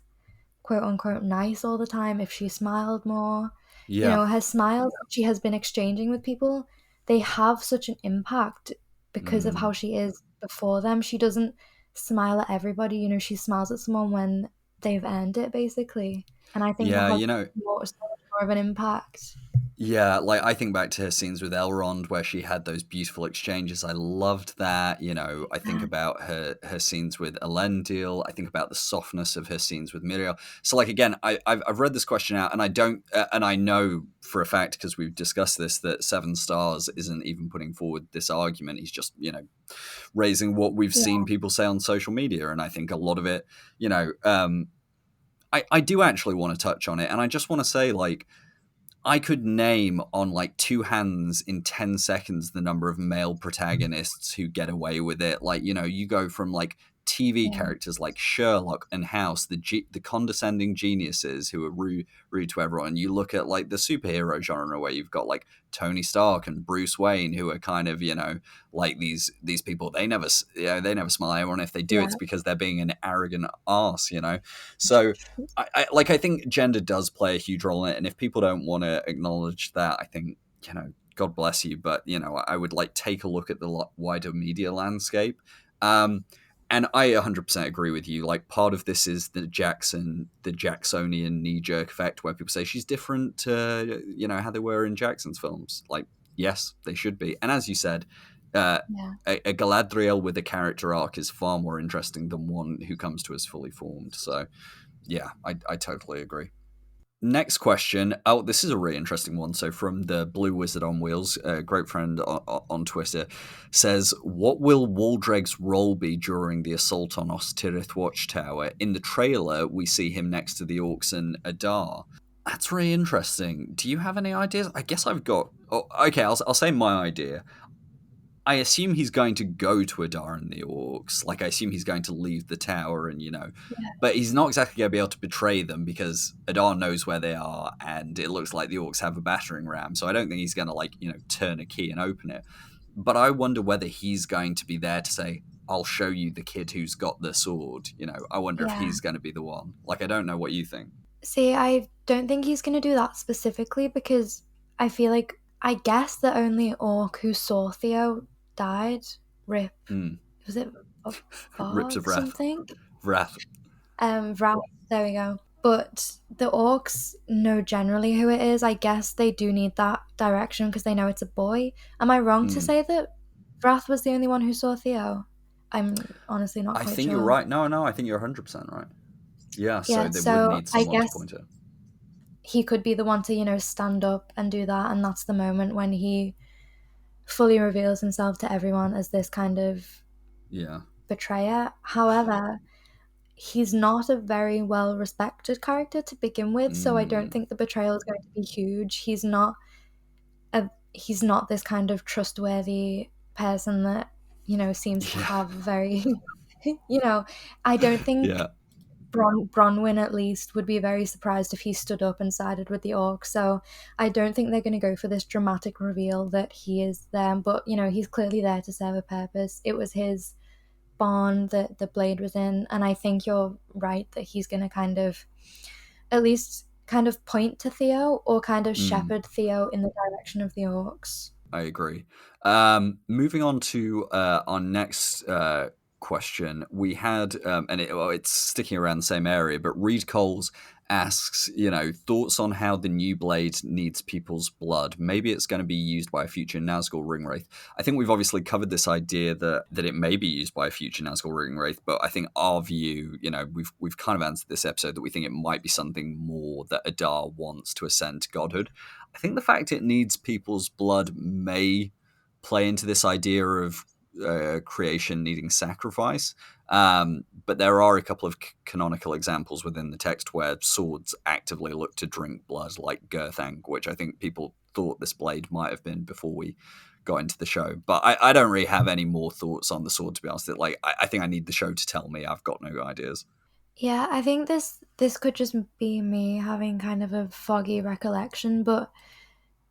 quote unquote nice all the time, if she smiled more. Yeah. Her smiles she has been exchanging with people, they have such an impact because of how Mm. she is before them. She doesn't smile at everybody, she smiles at someone when they've earned it, basically. And I think that Yeah, has so much more of an impact. Yeah, like I think back to her scenes with Elrond where she had those beautiful exchanges. I loved that. I think about her scenes with Elendil. I think about the softness of her scenes with Miriel. So, like again, I've read this question out, and I don't, and I know for a fact because we've discussed this that Seven Stars isn't even putting forward this argument. He's just raising what we've seen Yeah. people say on social media, and I think a lot of it, I do actually want to touch on it, and I just want to say like. I could name on like two hands in 10 seconds the number of male protagonists who get away with it. Like, you go from like TV Yeah. characters like Sherlock and House, the condescending geniuses who are rude to everyone. You look at like the superhero genre where you've got like Tony Stark and Bruce Wayne who are kind of, like these people. They never smile at everyone. If they do, Yeah. it's because they're being an arrogant arse. So I think gender does play a huge role in it, and if people don't want to acknowledge that, I think God bless you, but I would like take a look at the wider media landscape. And I 100% agree with you. Like part of this is the Jacksonian knee jerk effect, where people say she's different to how they were in Jackson's films. Like yes, they should be, and as you said. Yeah. A Galadriel with a character arc is far more interesting than one who comes to us fully formed. So, yeah, I totally agree. Next question. Oh, this is a really interesting one. So, from the Blue Wizard on Wheels, a great friend on Twitter, says, "What will Waldreg's role be during the assault on Ostirith Watchtower? In the trailer, we see him next to the orcs and Adar." That's really interesting. Do you have any ideas? I guess I've got. Oh, okay, I'll say my idea. I assume he's going to go to Adar and the orcs. Like, I assume he's going to leave the tower and, but he's not exactly going to be able to betray them because Adar knows where they are and it looks like the orcs have a battering ram. So I don't think he's going to, like, turn a key and open it. But I wonder whether he's going to be there to say, I'll show you the kid who's got the sword. I wonder if Yeah. he's going to be the one. Like, I don't know what you think. See, I don't think he's going to do that specifically because I feel like I guess the only orc who saw Theo died. Rip. Mm. Was it Rips Varg of Wrath. something? Wrath. Wrath. There we go. But the orcs know generally who it is. I guess they do need that direction because they know it's a boy. Am I wrong to say that Wrath was the only one who saw Theo? I'm honestly not I quite think sure. you're right. No, I think you're 100% right. Yeah, so Yeah, they would so need I someone to guess point it. he could be the one to, stand up and do that, and that's the moment when he fully reveals himself to everyone as this kind of betrayer. However, he's not a very well respected character to begin with, so I don't think the betrayal is going to be huge. He's not this kind of trustworthy person that seems to have very I don't think Bronwyn at least would be very surprised if he stood up and sided with the orc. So I don't think they're going to go for this dramatic reveal that he is them, but he's clearly there to serve a purpose. It was his barn that the blade was in, and I think you're right that he's going to kind of at least kind of point to Theo or kind of shepherd Theo in the direction of the orcs. I agree. Moving on to our next question, we had, and it's sticking around the same area, but Reed Coles asks, thoughts on how the new blade needs people's blood. Maybe it's going to be used by a future Nazgul Ringwraith. I think we've obviously covered this idea that it may be used by a future Nazgul Ringwraith, but I think our view, we've kind of answered this episode that we think it might be something more that Adar wants to ascend to godhood. I think the fact it needs people's blood may play into this idea of creation needing sacrifice. But there are a couple of canonical examples within the text where swords actively look to drink blood, like Gurthang, which I think people thought this blade might have been before we got into the show. But I don't really have any more thoughts on the sword, to be honest. I think I need the show to tell me. I've got no ideas. Yeah, I think this could just be me having kind of a foggy recollection, but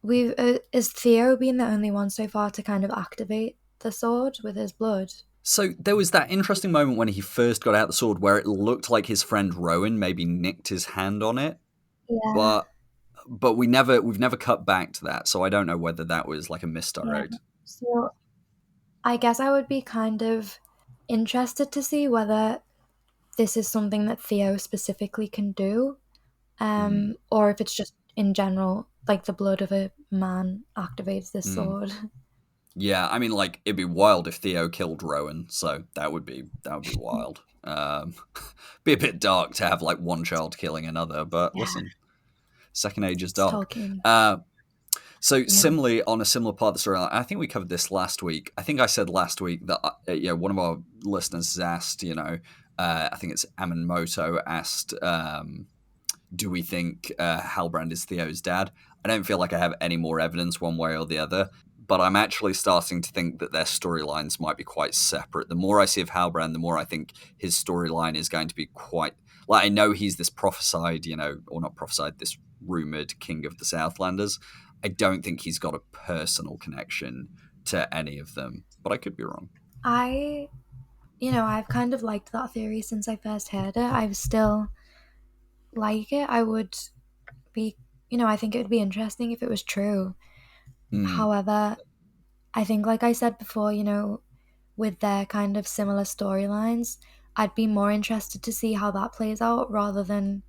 is Theo being the only one so far to kind of activate the sword with his blood? So there was that interesting moment when he first got out the sword where it looked like his friend Rowan maybe nicked his hand on it. Yeah. But we've never cut back to that, so I don't know whether that was like a misdirect. Yeah. So I guess I would be kind of interested to see whether this is something that Theo specifically can do, or if it's just in general like the blood of a man activates this sword. Yeah, I mean, like, it'd be wild if Theo killed Rowan, so that would be wild. Be a bit dark to have like one child killing another, but Yeah. listen, Second Age is It's dark. Tolkien. So Yeah. similarly, on a similar part of the story, I think we covered this last week. I think I said last week that one of our listeners has asked, I think it's Amanmoto asked, do we think Halbrand is Theo's dad? I don't feel like I have any more evidence one way or the other, but I'm actually starting to think that their storylines might be quite separate. The more I see of Halbrand, the more I think his storyline is going to be quite... Like, I know he's this prophesied, or not prophesied, this rumored king of the Southlanders. I don't think he's got a personal connection to any of them, but I could be wrong. I've kind of liked that theory since I first heard it. I still like it. I would be, I think it would be interesting if it was true. However, I think, like I said before, with their kind of similar storylines, I'd be more interested to see how that plays out rather than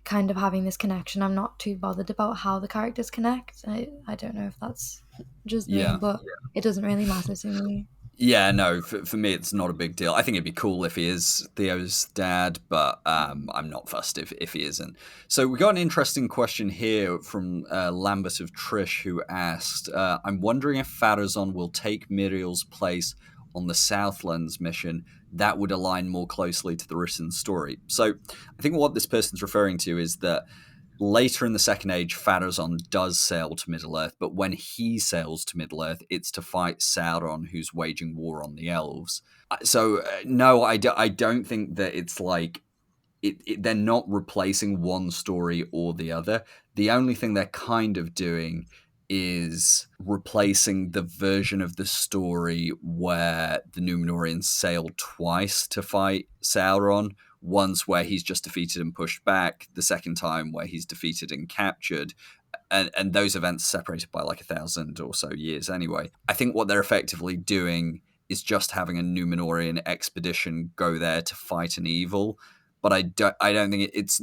kind of having this connection. I'm not too bothered about how the characters connect. I don't know if that's just me, but it doesn't really matter to me. Yeah, no, for me, it's not a big deal. I think it'd be cool if he is Theo's dad, but I'm not fussed if he isn't. So we got an interesting question here from Lambert of Trish, who asked, I'm wondering if Pharazôn will take Miriel's place on the Southlands mission. That would align more closely to the written story. So I think what this person's referring to is that later in the Second Age, Pharazôn does sail to Middle-earth, but when he sails to Middle-earth, it's to fight Sauron, who's waging war on the elves. So, no, I don't think that it's like... they're not replacing one story or the other. The only thing they're kind of doing is replacing the version of the story where the Númenóreans sail twice to fight Sauron. Once where he's just defeated and pushed back, the second time where he's defeated and captured, and those events separated by like 1,000 or so years anyway. I think what they're effectively doing is just having a Númenórean expedition go there to fight an evil, but I don't think it's...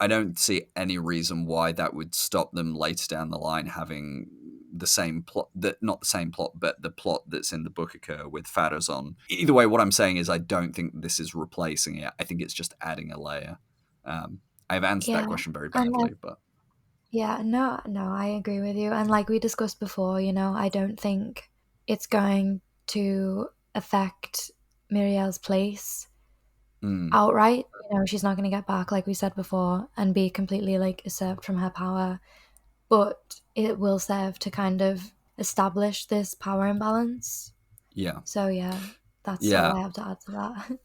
I don't see any reason why that would stop them later down the line having the same plot, not the same plot, but the plot that's in the book occur with Pharazôn. Either way, what I'm saying is I don't think this is replacing it. I think it's just adding a layer. I've answered that question very badly, but... Yeah, no, I agree with you. And like we discussed before, I don't think it's going to affect Miriel's place outright. She's not going to get back, like we said before, and be completely like usurped from her power. But it will serve to kind of establish this power imbalance. Yeah. So yeah, that's all I have to add to that.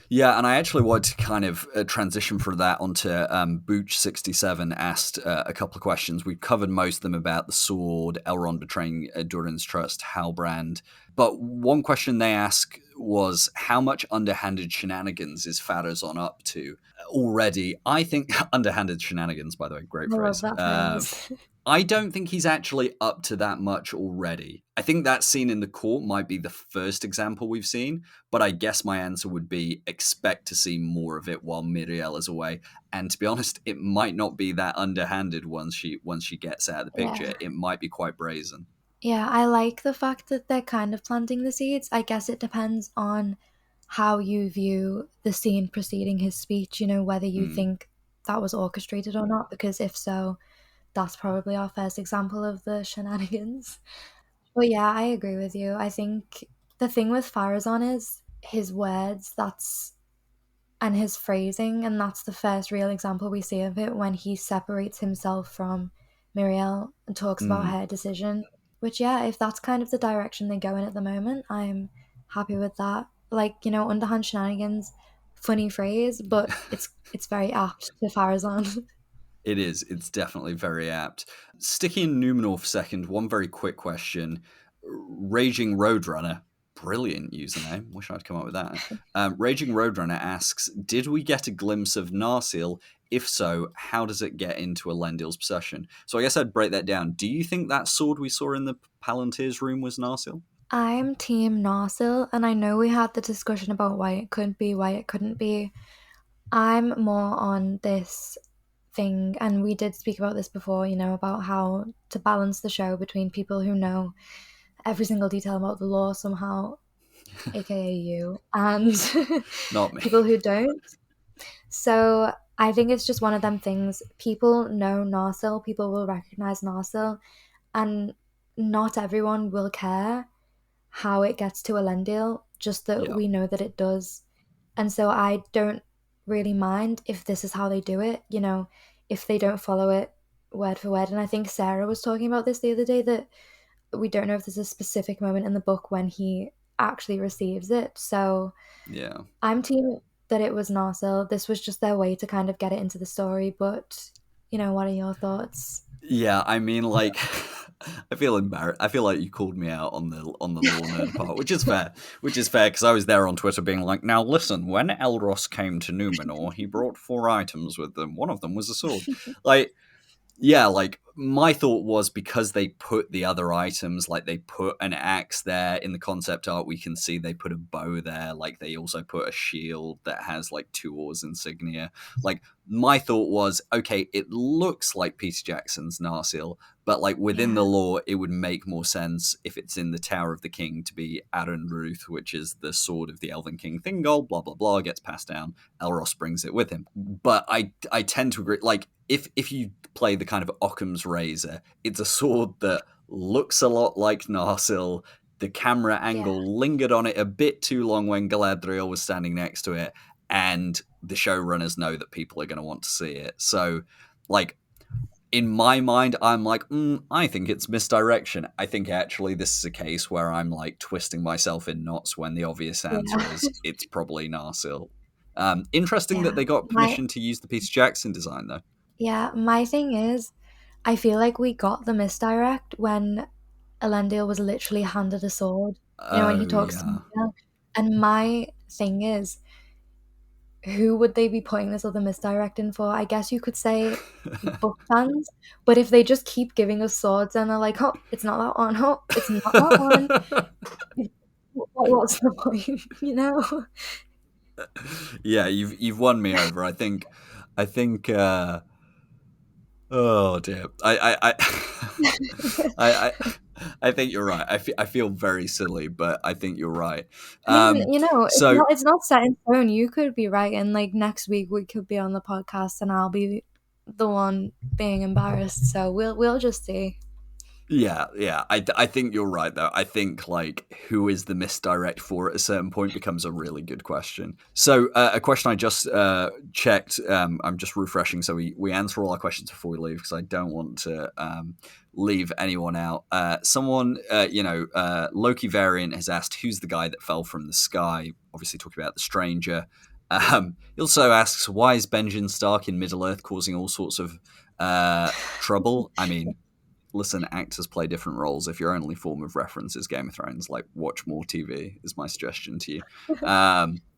Yeah, and I actually wanted to kind of transition from that onto Booch67 asked a couple of questions. We've covered most of them about the sword, Elrond betraying Durin's trust, Halbrand. But one question they ask was, how much underhanded shenanigans is Pharazôn up to already? I think underhanded shenanigans, by the way, great phrase. I love that phrase. I don't think he's actually up to that much already. I think that scene in the court might be the first example we've seen, but I guess my answer would be expect to see more of it while Miriel is away. And to be honest, it might not be that underhanded once she gets out of the picture. Yeah. It might be quite brazen. Yeah, I like the fact that they're kind of planting the seeds. I guess it depends on how you view the scene preceding his speech, whether you think that was orchestrated or not, because if so, that's probably our first example of the shenanigans. But yeah, I agree with you. I think the thing with Pharazôn is his words, and his phrasing, and that's the first real example we see of it when he separates himself from Miriel and talks about her decision. Which, yeah, if that's kind of the direction they go in at the moment, I'm happy with that. Like, underhand shenanigans, funny phrase, but it's very apt to Pharazôn. It is. It's definitely very apt. Sticking in Númenor for a second, one very quick question. Raging Roadrunner, brilliant username. Wish I'd come up with that. Raging Roadrunner asks, did we get a glimpse of Narsil? If so, how does it get into Elendil's possession? So I guess I'd break that down. Do you think that sword we saw in the Palantir's room was Narsil? I'm team Narsil, and I know we had the discussion about why it couldn't be, why it couldn't be. I'm more on this thing, and we did speak about this before, you know, about how to balance the show between people who know every single detail about the law somehow, aka you, and Not me. people who don't. So I think it's just one of them things. People know Narsil, people will recognize Narsil, and not everyone will care how it gets to Elendil, just that Yeah. we know that it does. And so I don't really mind if this is how they do it, you know, if they don't follow it word for word. And I think Sarah was talking about this the other day, that we don't know if there's a specific moment in the book when he actually receives it. So Yeah. I'm team that it was Narsil. This was just their way to kind of get it into the story. But, you know, what are your thoughts? Yeah, I mean, like, I feel embarrassed. I feel like you called me out on the law nerd part, which is fair. Which is fair because I was there on Twitter being like, "Now listen, when Elros came to Numenor, he brought 4 items with them. One of them was a sword." Like, yeah, like my thought was because they put the other items, like they put an axe there in the concept art, we can see they put a bow there, like they also put a shield that has like Tuor's insignia. Like my thought was, okay, it looks like Peter Jackson's Narsil, but like within Yeah. the lore, it would make more sense if it's in the Tower of the King to be Aron Ruth, which is the sword of the Elven King Thingol, blah blah blah, gets passed down. Elros brings it with him. But I tend to agree, like if you play the kind of Occam's razor, it's a sword that looks a lot like Narsil. The camera Yeah. angle lingered on it a bit too long when Galadriel was standing next to it, and the showrunners know that people are going to want to see it. So, like, in my mind, I'm like, I think it's misdirection. I think actually this is a case where I'm like twisting myself in knots when the obvious answer Yeah. is it's probably Narsil. Interesting that Yeah. they got My permission to use the Peter Jackson design, though. Yeah, my thing is, I feel like we got the misdirect when Elendil was literally handed a sword. You know, when he Oh, talks to yeah. Miguel. And my thing is, who would they be putting this other misdirect in for? I guess you could say book fans, but if they just keep giving us swords and they're like, oh, it's not that one, oh, it's not that one, what's the point, you know? Yeah, you've won me over. I think oh dear. I, I I think you're right. I feel very silly, but I think you're right. I mean, you know, So it's not set in stone. You could be right, and like next week we could be on the podcast, and I'll be the one being embarrassed. So we'll just see. yeah. I think you're right though. I think like who is the misdirect for at a certain point becomes a really good question. So a question I just checked. I'm just refreshing so we answer all our questions before we leave because I don't want to leave anyone out. Someone Loki variant has asked who's the guy that fell from the sky. Obviously talking about the stranger. He also asks why is Benjen Stark in Middle Earth causing all sorts of trouble. I mean, listen, actors play different roles. If your only form of reference is Game of Thrones, like watch more TV is my suggestion to you.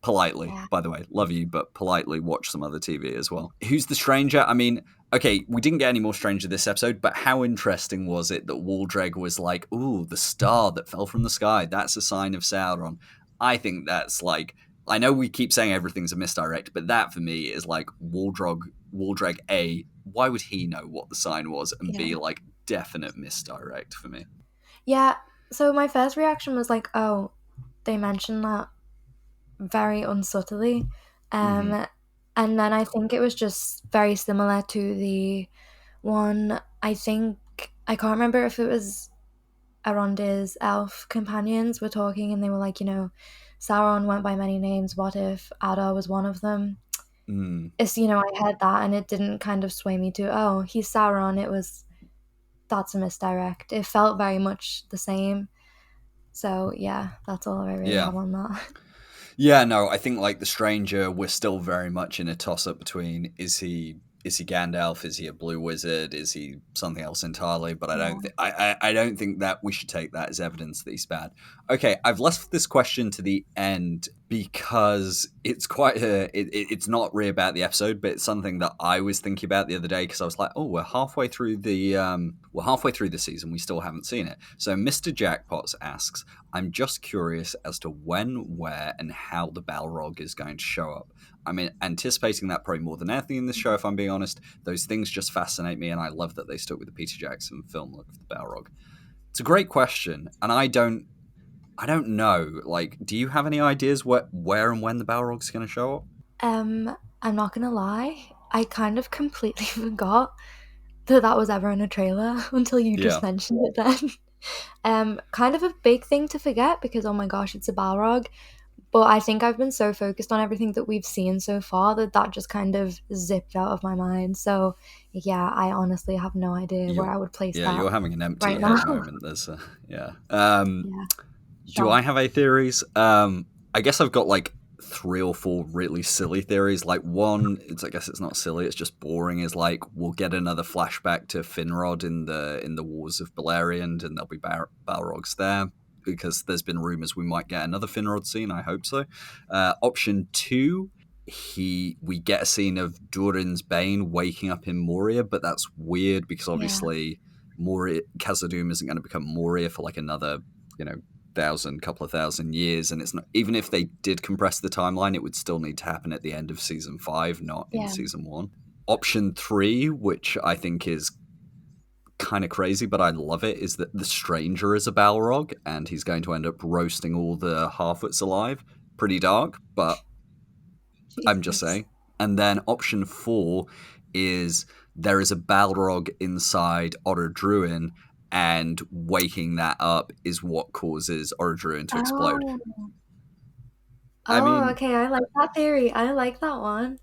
Politely, Yeah. by the way, love you, but politely watch some other TV as well. Who's the stranger? I mean, okay, we didn't get any more stranger this episode, but how interesting was it that Waldreg was like, ooh, the star that fell from the sky, that's a sign of Sauron. I think that's like, I know we keep saying everything's a misdirect, but that for me is like Waldreg A, why would he know what the sign was? And Yeah. B, like, definite misdirect for me. Yeah. So my first reaction was like, oh, they mentioned that very unsubtly. Mm-hmm. And then I think it was just very similar to the one, I think, I can't remember if it was Arondir's elf companions were talking and they were like, you know, Sauron went by many names. What if Adar was one of them? Mm. It's, you know, I heard that and it didn't kind of sway me to, oh, he's Sauron. It was, that's a misdirect. It felt very much the same. So yeah, that's all I really Yeah. have on that. Yeah, no, I think like the stranger, we're still very much in a toss-up between is he Gandalf, is he a blue wizard, is he something else entirely? But I don't think that we should take that as evidence that he's bad. Okay, I've left this question to the end because it's quite it's not really about the episode, but it's something that I was thinking about the other day because I was like, oh, we're halfway through the season, we still haven't seen it. So Mr. Jackpots asks, I'm just curious as to when, where, and how the Balrog is going to show up. I'm anticipating that probably more than anything in this show, if I'm being honest. Those things just fascinate me, and I love that they stuck with the Peter Jackson film look of the Balrog. It's a great question, and I don't know. Like, do you have any ideas where and when the Balrog's going to show up? I'm not gonna lie, I kind of completely forgot that was ever in a trailer until you Yeah. just mentioned it then. Kind of a big thing to forget because, oh my gosh, it's a Balrog. But I think I've been so focused on everything that we've seen so far that just kind of zipped out of my mind. So yeah, I honestly have no idea where I would place that You're having an empty right head now. moment. There's yeah. Yeah, Do I shock. have any theories? I guess I've got like 3 or 4 really silly theories. Like one, I guess it's not silly, it's just boring. Is like we'll get another flashback to Finrod in the Wars of Beleriand, and there'll be Balrogs there because there's been rumors we might get another Finrod scene. I hope so. Option 2. We get a scene of Durin's Bane waking up in Moria, but that's weird because Yeah, obviously Moria Khazad-dûm isn't going to become Moria for like another, couple of thousand years, and it's not, even if they did compress the timeline, it would still need to happen at the end of season 5, not in yeah. season 1. Option 3, which I think is kind of crazy, but I love it, is that the Stranger is a Balrog, and he's going to end up roasting all the Harfoots alive. Pretty dark, but I'm just Jesus. saying. And then option 4 is there is a Balrog inside Orodruin, and waking that up is what causes Orodruin to explode. Oh, I oh, mean, okay. I like that theory. I like that one.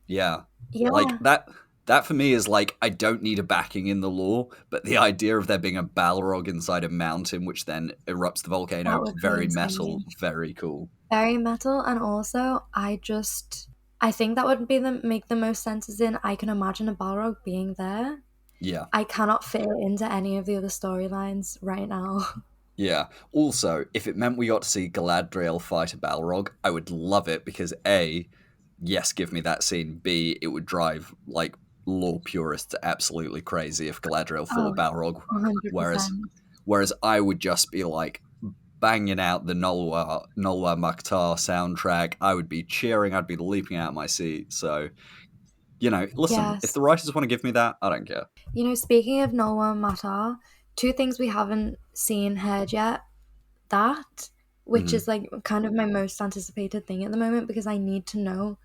yeah, like Yeah. that for me is like, I don't need a backing in the lore, but the idea of there being a Balrog inside a mountain which then erupts the That volcano, would be very metal, insane. very cool. Very metal, and also I think that would be make the most sense as in I can imagine a Balrog being there. Yeah. I cannot fit it into any of the other storylines right now. Yeah. Also, if it meant we got to see Galadriel fight a Balrog, I would love it because A, yes, give me that scene. B, it would drive like lore purists absolutely crazy if Galadriel fought Oh, a Balrog. Whereas 100%. whereas I would just be like banging out the Nolwa Maktar soundtrack. I would be cheering, I'd be leaping out of my seat. So, listen, if Yes. the writers want to give me that, I don't care. Speaking of Noah Matar, two things we haven't seen, heard yet. That, which Hmm. is like kind of my most anticipated thing at the moment because I need to know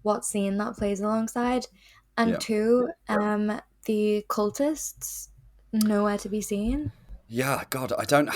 what scene that plays alongside. And Yeah. two, the cultists nowhere to be seen. Yeah, God, I don't.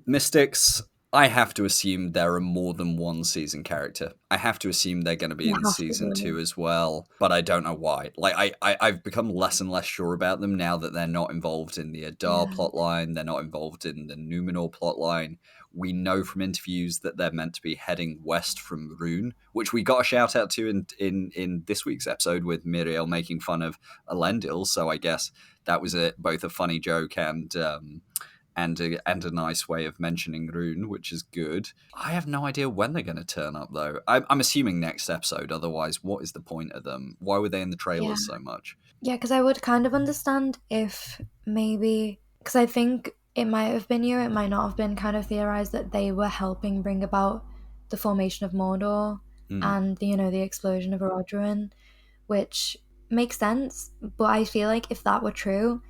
Mystics. I have to assume there are more than one season character. I have to assume they're going to be You in have to season be. 2 as well, but I don't know why. Like, I've become less and less sure about them now that they're not involved in the Adar Yeah. plotline. They're not involved in the Numenor plotline. We know from interviews that they're meant to be heading west from Rune, which we got a shout out to in this week's episode with Miriel making fun of Elendil. So I guess that was both a funny joke and a nice way of mentioning Rune, which is good. I have no idea when they're going to turn up, though. I'm assuming next episode. Otherwise, what is the point of them? Why were they in the Yeah. trailers so much? Yeah, because I would kind of understand if maybe, because I think it might have been you, it might not have been kind of theorized that they were helping bring about the formation of Mordor Mm, and the explosion of Orodruin, which makes sense. But I feel like if that were true,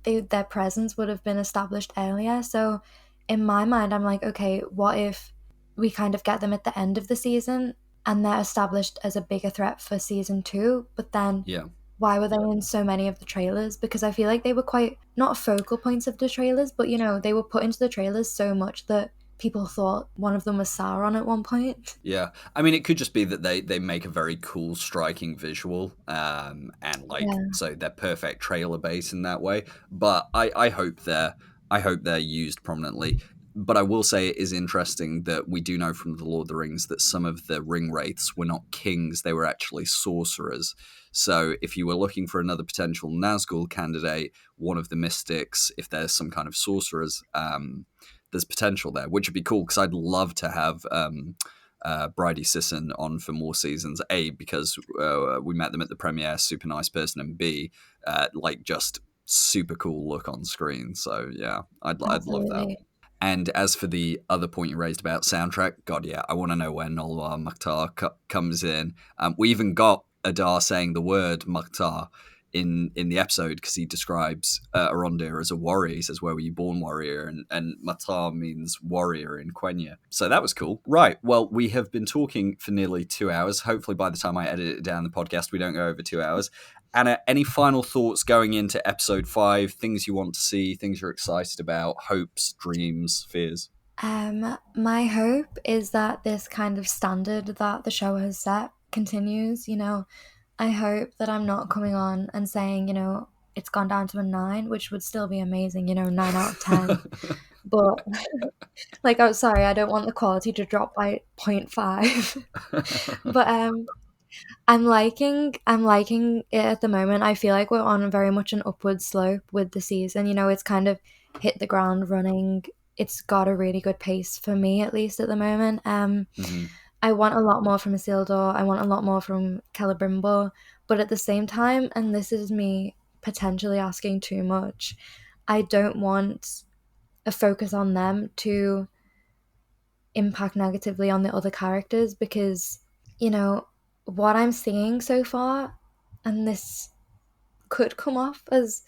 their presence would have been established earlier. So in my mind, I'm like, okay, what if we kind of get them at the end of the season and they're established as a bigger threat for season 2, but then yeah. why were they in so many of the trailers? Because I feel like they were quite not focal points of the trailers, but they were put into the trailers so much that people thought one of them was Sauron at one point. Yeah, I mean, it could just be that they make a very cool, striking visual, and like Yeah, so they're perfect trailer bait in that way. But I hope they're used prominently. But I will say it is interesting that we do know from the Lord of the Rings that some of the ring wraiths were not kings; they were actually sorcerers. So if you were looking for another potential Nazgul candidate, one of the mystics, if there's some kind of sorcerers, there's potential there, which would be cool because I'd love to have Bridie Sisson on for more seasons. A, because we met them at the premiere, super nice person, and B, like just super cool look on screen. So yeah, I'd love that. Absolutely. And as for the other point you raised about soundtrack, God, yeah, I want to know where Nolwa Mukhtar comes in. We even got Adar saying the word Mukhtar in the episode because he describes Arondir as a warrior. He says, "Where were you born, warrior?" And Mukhtar means warrior in Quenya. So that was cool. Right. Well, we have been talking for nearly 2 hours. Hopefully, by the time I edit it down the podcast, we don't go over 2 hours. Anna, any final thoughts going into episode 5? Things you want to see, things you're excited about, hopes, dreams, fears? My hope is that this kind of standard that the show has set continues. I hope that I'm not coming on and saying, it's gone down to a 9, which would still be amazing, 9 out of 10. But, like, oh, sorry, I don't want the quality to drop by 0.5. But I'm liking it at the moment. I feel like we're on very much an upward slope with the season. It's kind of hit the ground running. It's got a really good pace for me, at least at the moment. I want a lot more from Isildur. I want a lot more from Celebrimbor. But at the same time, and this is me potentially asking too much, I don't want a focus on them to impact negatively on the other characters because, what I'm seeing so far, and this could come off as,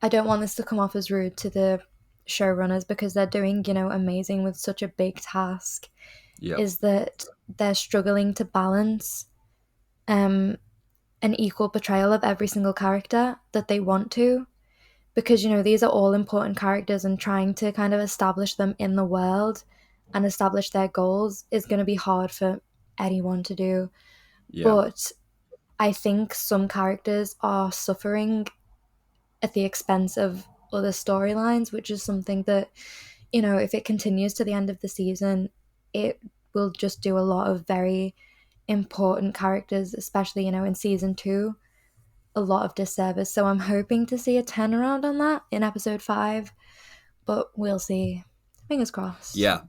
I don't want this to come off as rude to the showrunners because they're doing, amazing with such a big task, is that they're struggling to balance an equal portrayal of every single character that they want to, because these are all important characters, and trying to kind of establish them in the world and establish their goals is going to be hard for anyone to do. But I think some characters are suffering at the expense of other storylines, which is something that, if it continues to the end of the season, it will just do a lot of very important characters, especially, in season 2, a lot of disservice. So I'm hoping to see a turnaround on that in episode 5, but we'll see. Fingers crossed. Yeah.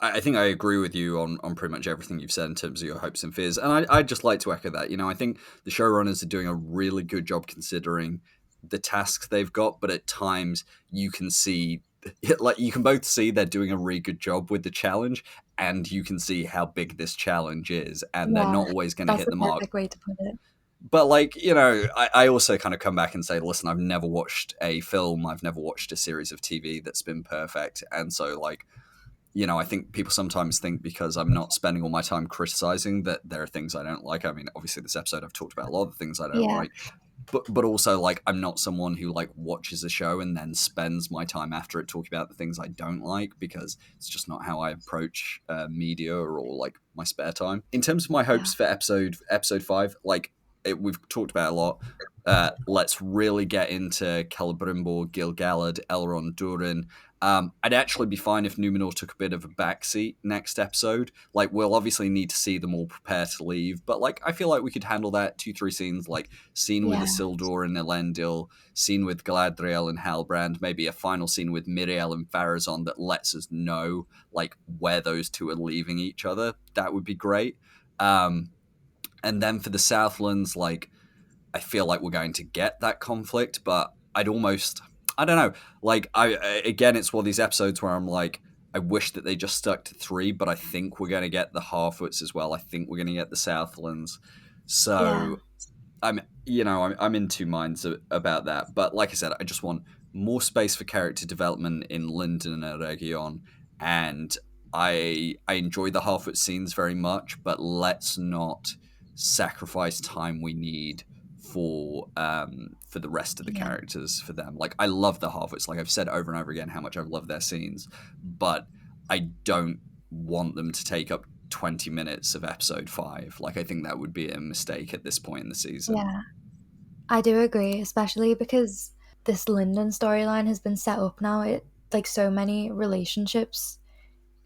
I think I agree with you on pretty much everything you've said in terms of your hopes and fears. And I'd just like to echo that. I think the showrunners are doing a really good job considering the tasks they've got, but at times you can see, like, you can both see they're doing a really good job with the challenge, and you can see how big this challenge is, and they're not always going to hit the mark. That's the perfect way to put it. But, like, I also kind of come back and say, listen, I've never watched a film, I've never watched a series of TV that's been perfect. And so, like, I think people sometimes think because I'm not spending all my time criticizing that there are things I don't like. I mean, obviously this episode I've talked about a lot of the things I don't like. But also, like, I'm not someone who, like, watches a show and then spends my time after it talking about the things I don't like, because it's just not how I approach media or, like, my spare time. In terms of my hopes for episode 5, like, we've talked about a lot. Let's really get into Celebrimbor, Gil-galad, Elrond, Durin. I'd actually be fine if Numenor took a bit of a backseat next episode. Like, we'll obviously need to see them all prepare to leave, but, like, I feel like we could handle that 2-3 scenes, like scene with Isildur and Elendil, scene with Galadriel and Halbrand, maybe a final scene with Miriel and Pharazôn that lets us know, like, where those two are leaving each other. That would be great. And then for the Southlands, like, I feel like we're going to get that conflict, but I don't know. Like, again, it's one of these episodes where I'm like, I wish that they just stuck to 3, but I think we're going to get the Harfoots as well. I think we're going to get the Southlands. So I'm in two minds about that. But like I said, I just want more space for character development in Lindon and Region, and I enjoy the Harfoot scenes very much, but let's not sacrifice time we need for the rest of the characters for them. Like, I love the Harfoots. Like, I've said over and over again how much I love their scenes, but I don't want them to take up 20 minutes of episode 5. Like, I think that would be a mistake at this point in the season. Yeah, I do agree, especially because this Lindon storyline has been set up now. It, like, so many relationships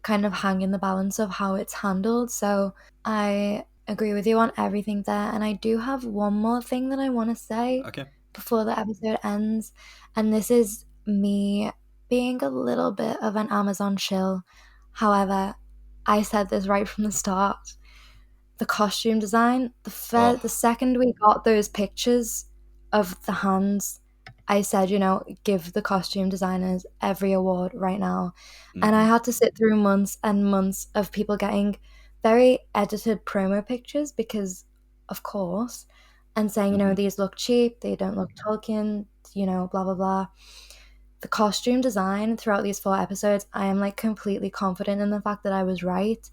kind of hang in the balance of how it's handled. So I agree with you on everything there, and I do have one more thing that I want to say before the episode ends, and this is me being a little bit of an Amazon shill. However, I said this right from the start. The costume design, Oh, the second we got those pictures of the hands, I said, give the costume designers every award right now. And I mhm, had to sit through months and months of people getting very edited promo pictures because, of course, and saying, mhm. these look cheap, they don't look Tolkien, blah, blah, blah. The costume design throughout these 4 episodes, I am like completely confident in the fact that I was right.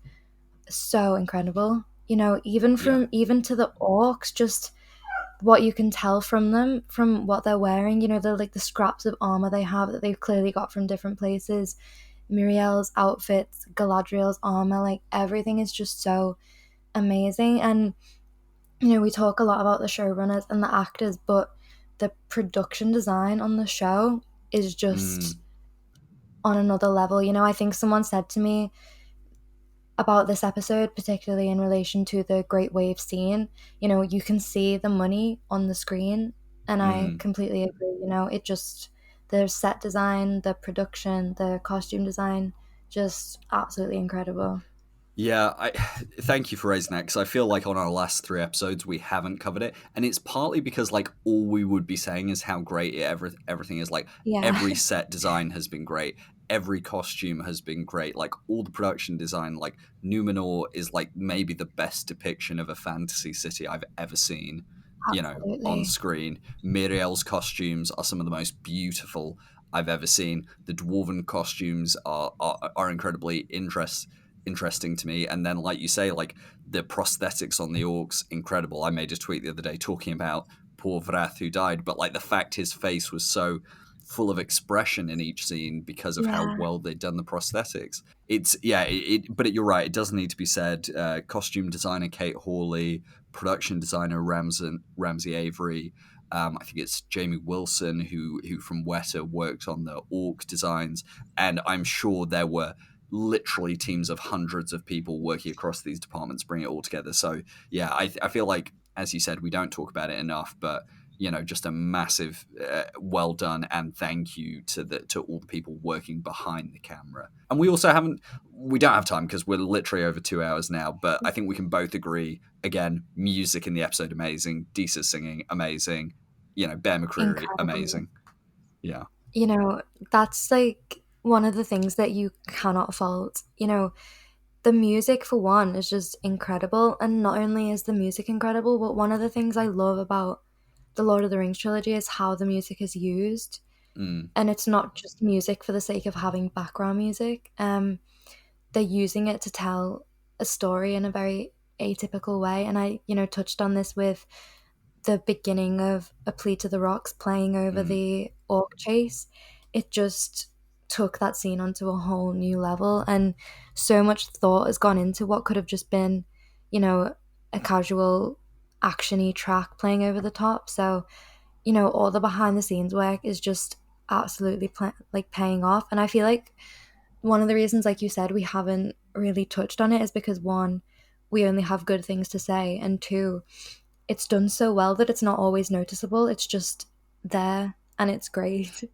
So incredible. Yeah. Even to the orcs, just what you can tell from them, from what they're wearing, the like the scraps of armor they have that they've clearly got from different places. Muriel's outfits, Galadriel's armor, like everything is just so amazing. And we talk a lot about the showrunners and the actors, but the production design on the show is just Mm, on another level. I think someone said to me about this episode, particularly in relation to the Great Wave scene, you can see the money on the screen, and I mm. completely agree. It just, the set design, the production, the costume design, just absolutely incredible. Yeah, thank you for raising that because I feel like on our last 3 episodes we haven't covered it, and it's partly because like all we would be saying is how great everything is. Like Yeah, every set design has been great, every costume has been great, like all the production design. Like Numenor is like maybe the best depiction of a fantasy city I've ever seen, on absolutely. screen. Miriel's costumes are some of the most beautiful I've ever seen. The dwarven costumes are incredibly interesting to me. And then, like you say, like the prosthetics on the orcs, incredible. I made a tweet the other day talking about poor Vrath who died, but like the fact his face was so full of expression in each scene because of how Yeah, well they'd done the prosthetics. But you're right. It does need to be said. Costume designer Kate Hawley, production designer Ramsey Avery. I think it's Jamie Wilson who from Weta worked on the orc designs, and I'm sure there were literally teams of hundreds of people working across these departments bring it all together. So yeah, I feel like, as you said, we don't talk about it enough, but just a massive well done and thank you to all the people working behind the camera. And we don't have time because we're literally over 2 hours now, but I think we can both agree, again, music in the episode amazing, Disa singing amazing, Bear McCreary incredible. amazing. Yeah. You know, that's like one of the things that you cannot fault. The music, for one, is just incredible. And not only is the music incredible, but one of the things I love about the Lord of the Rings trilogy is how the music is used. Mm, And it's not just music for the sake of having background music. They're using it to tell a story in a very atypical way. And I, touched on this with the beginning of A Plea to the Rocks playing over mm, the orc chase. It just took that scene onto a whole new level, and so much thought has gone into what could have just been, a casual actiony track playing over the top. So, all the behind the scenes work is just absolutely like paying off. And I feel like one of the reasons, like you said, we haven't really touched on it is because, one, we only have good things to say, and two, it's done so well that it's not always noticeable. It's just there and it's great.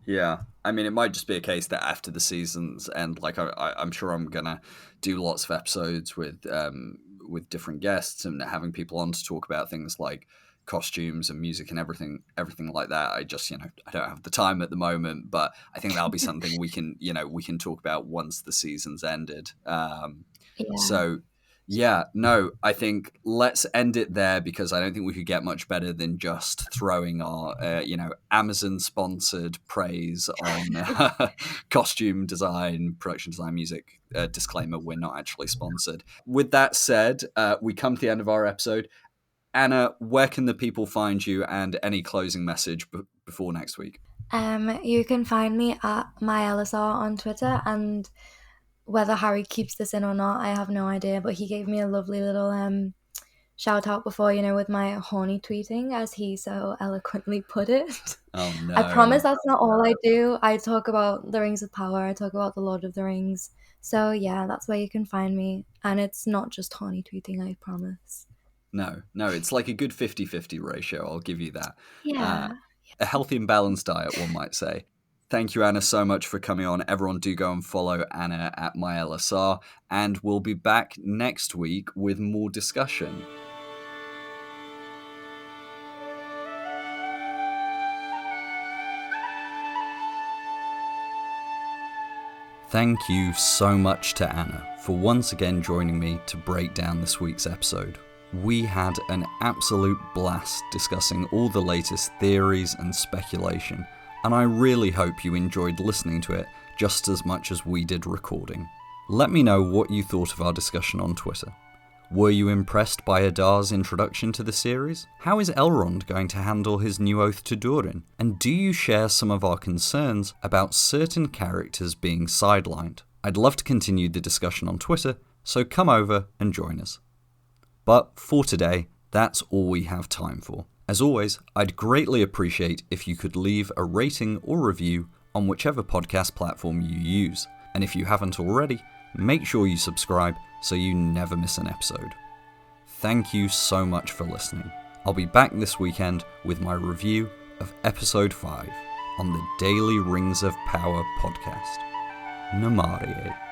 yeah. I mean, it might just be a case that after the seasons end, like I'm sure I'm gonna do lots of episodes with different guests and having people on to talk about things like costumes and music and everything like that. I just I don't have the time at the moment, but I think that'll be something we can talk about once the season's ended. Yeah. So, yeah, no, I think let's end it there because I don't think we could get much better than just throwing our, Amazon sponsored praise on costume design, production design, music. Disclaimer: we're not actually sponsored. With that said, we come to the end of our episode. Anna, where can the people find you, and any closing message before next week? You can find me at myLSR on Twitter, and whether Harry keeps this in or not, I have no idea. But he gave me a lovely little shout out before, with my horny tweeting, as he so eloquently put it. Oh I promise no. that's not all I do. I talk about the Rings of Power. I talk about the Lord of the Rings. So yeah, that's where you can find me, and it's not just horny tweeting. I promise. No, it's like a good 50-50 ratio. I'll give you that. Uh, Yeah. a healthy and balanced diet, one might say. Thank you, Anna, so much for coming on. Everyone do go and follow Anna at MyLSR, and we'll be back next week with more discussion. Thank you so much to Anna for once again joining me to break down this week's episode. We had an absolute blast discussing all the latest theories and speculation, and I really hope you enjoyed listening to it just as much as we did recording. Let me know what you thought of our discussion on Twitter. Were you impressed by Adar's introduction to the series? How is Elrond going to handle his new oath to Durin? And do you share some of our concerns about certain characters being sidelined? I'd love to continue the discussion on Twitter, so come over and join us. But for today, that's all we have time for. As always, I'd greatly appreciate if you could leave a rating or review on whichever podcast platform you use. And if you haven't already, make sure you subscribe so you never miss an episode. Thank you so much for listening. I'll be back this weekend with my review of episode 5 on the Daily Rings of Power podcast. Namarie.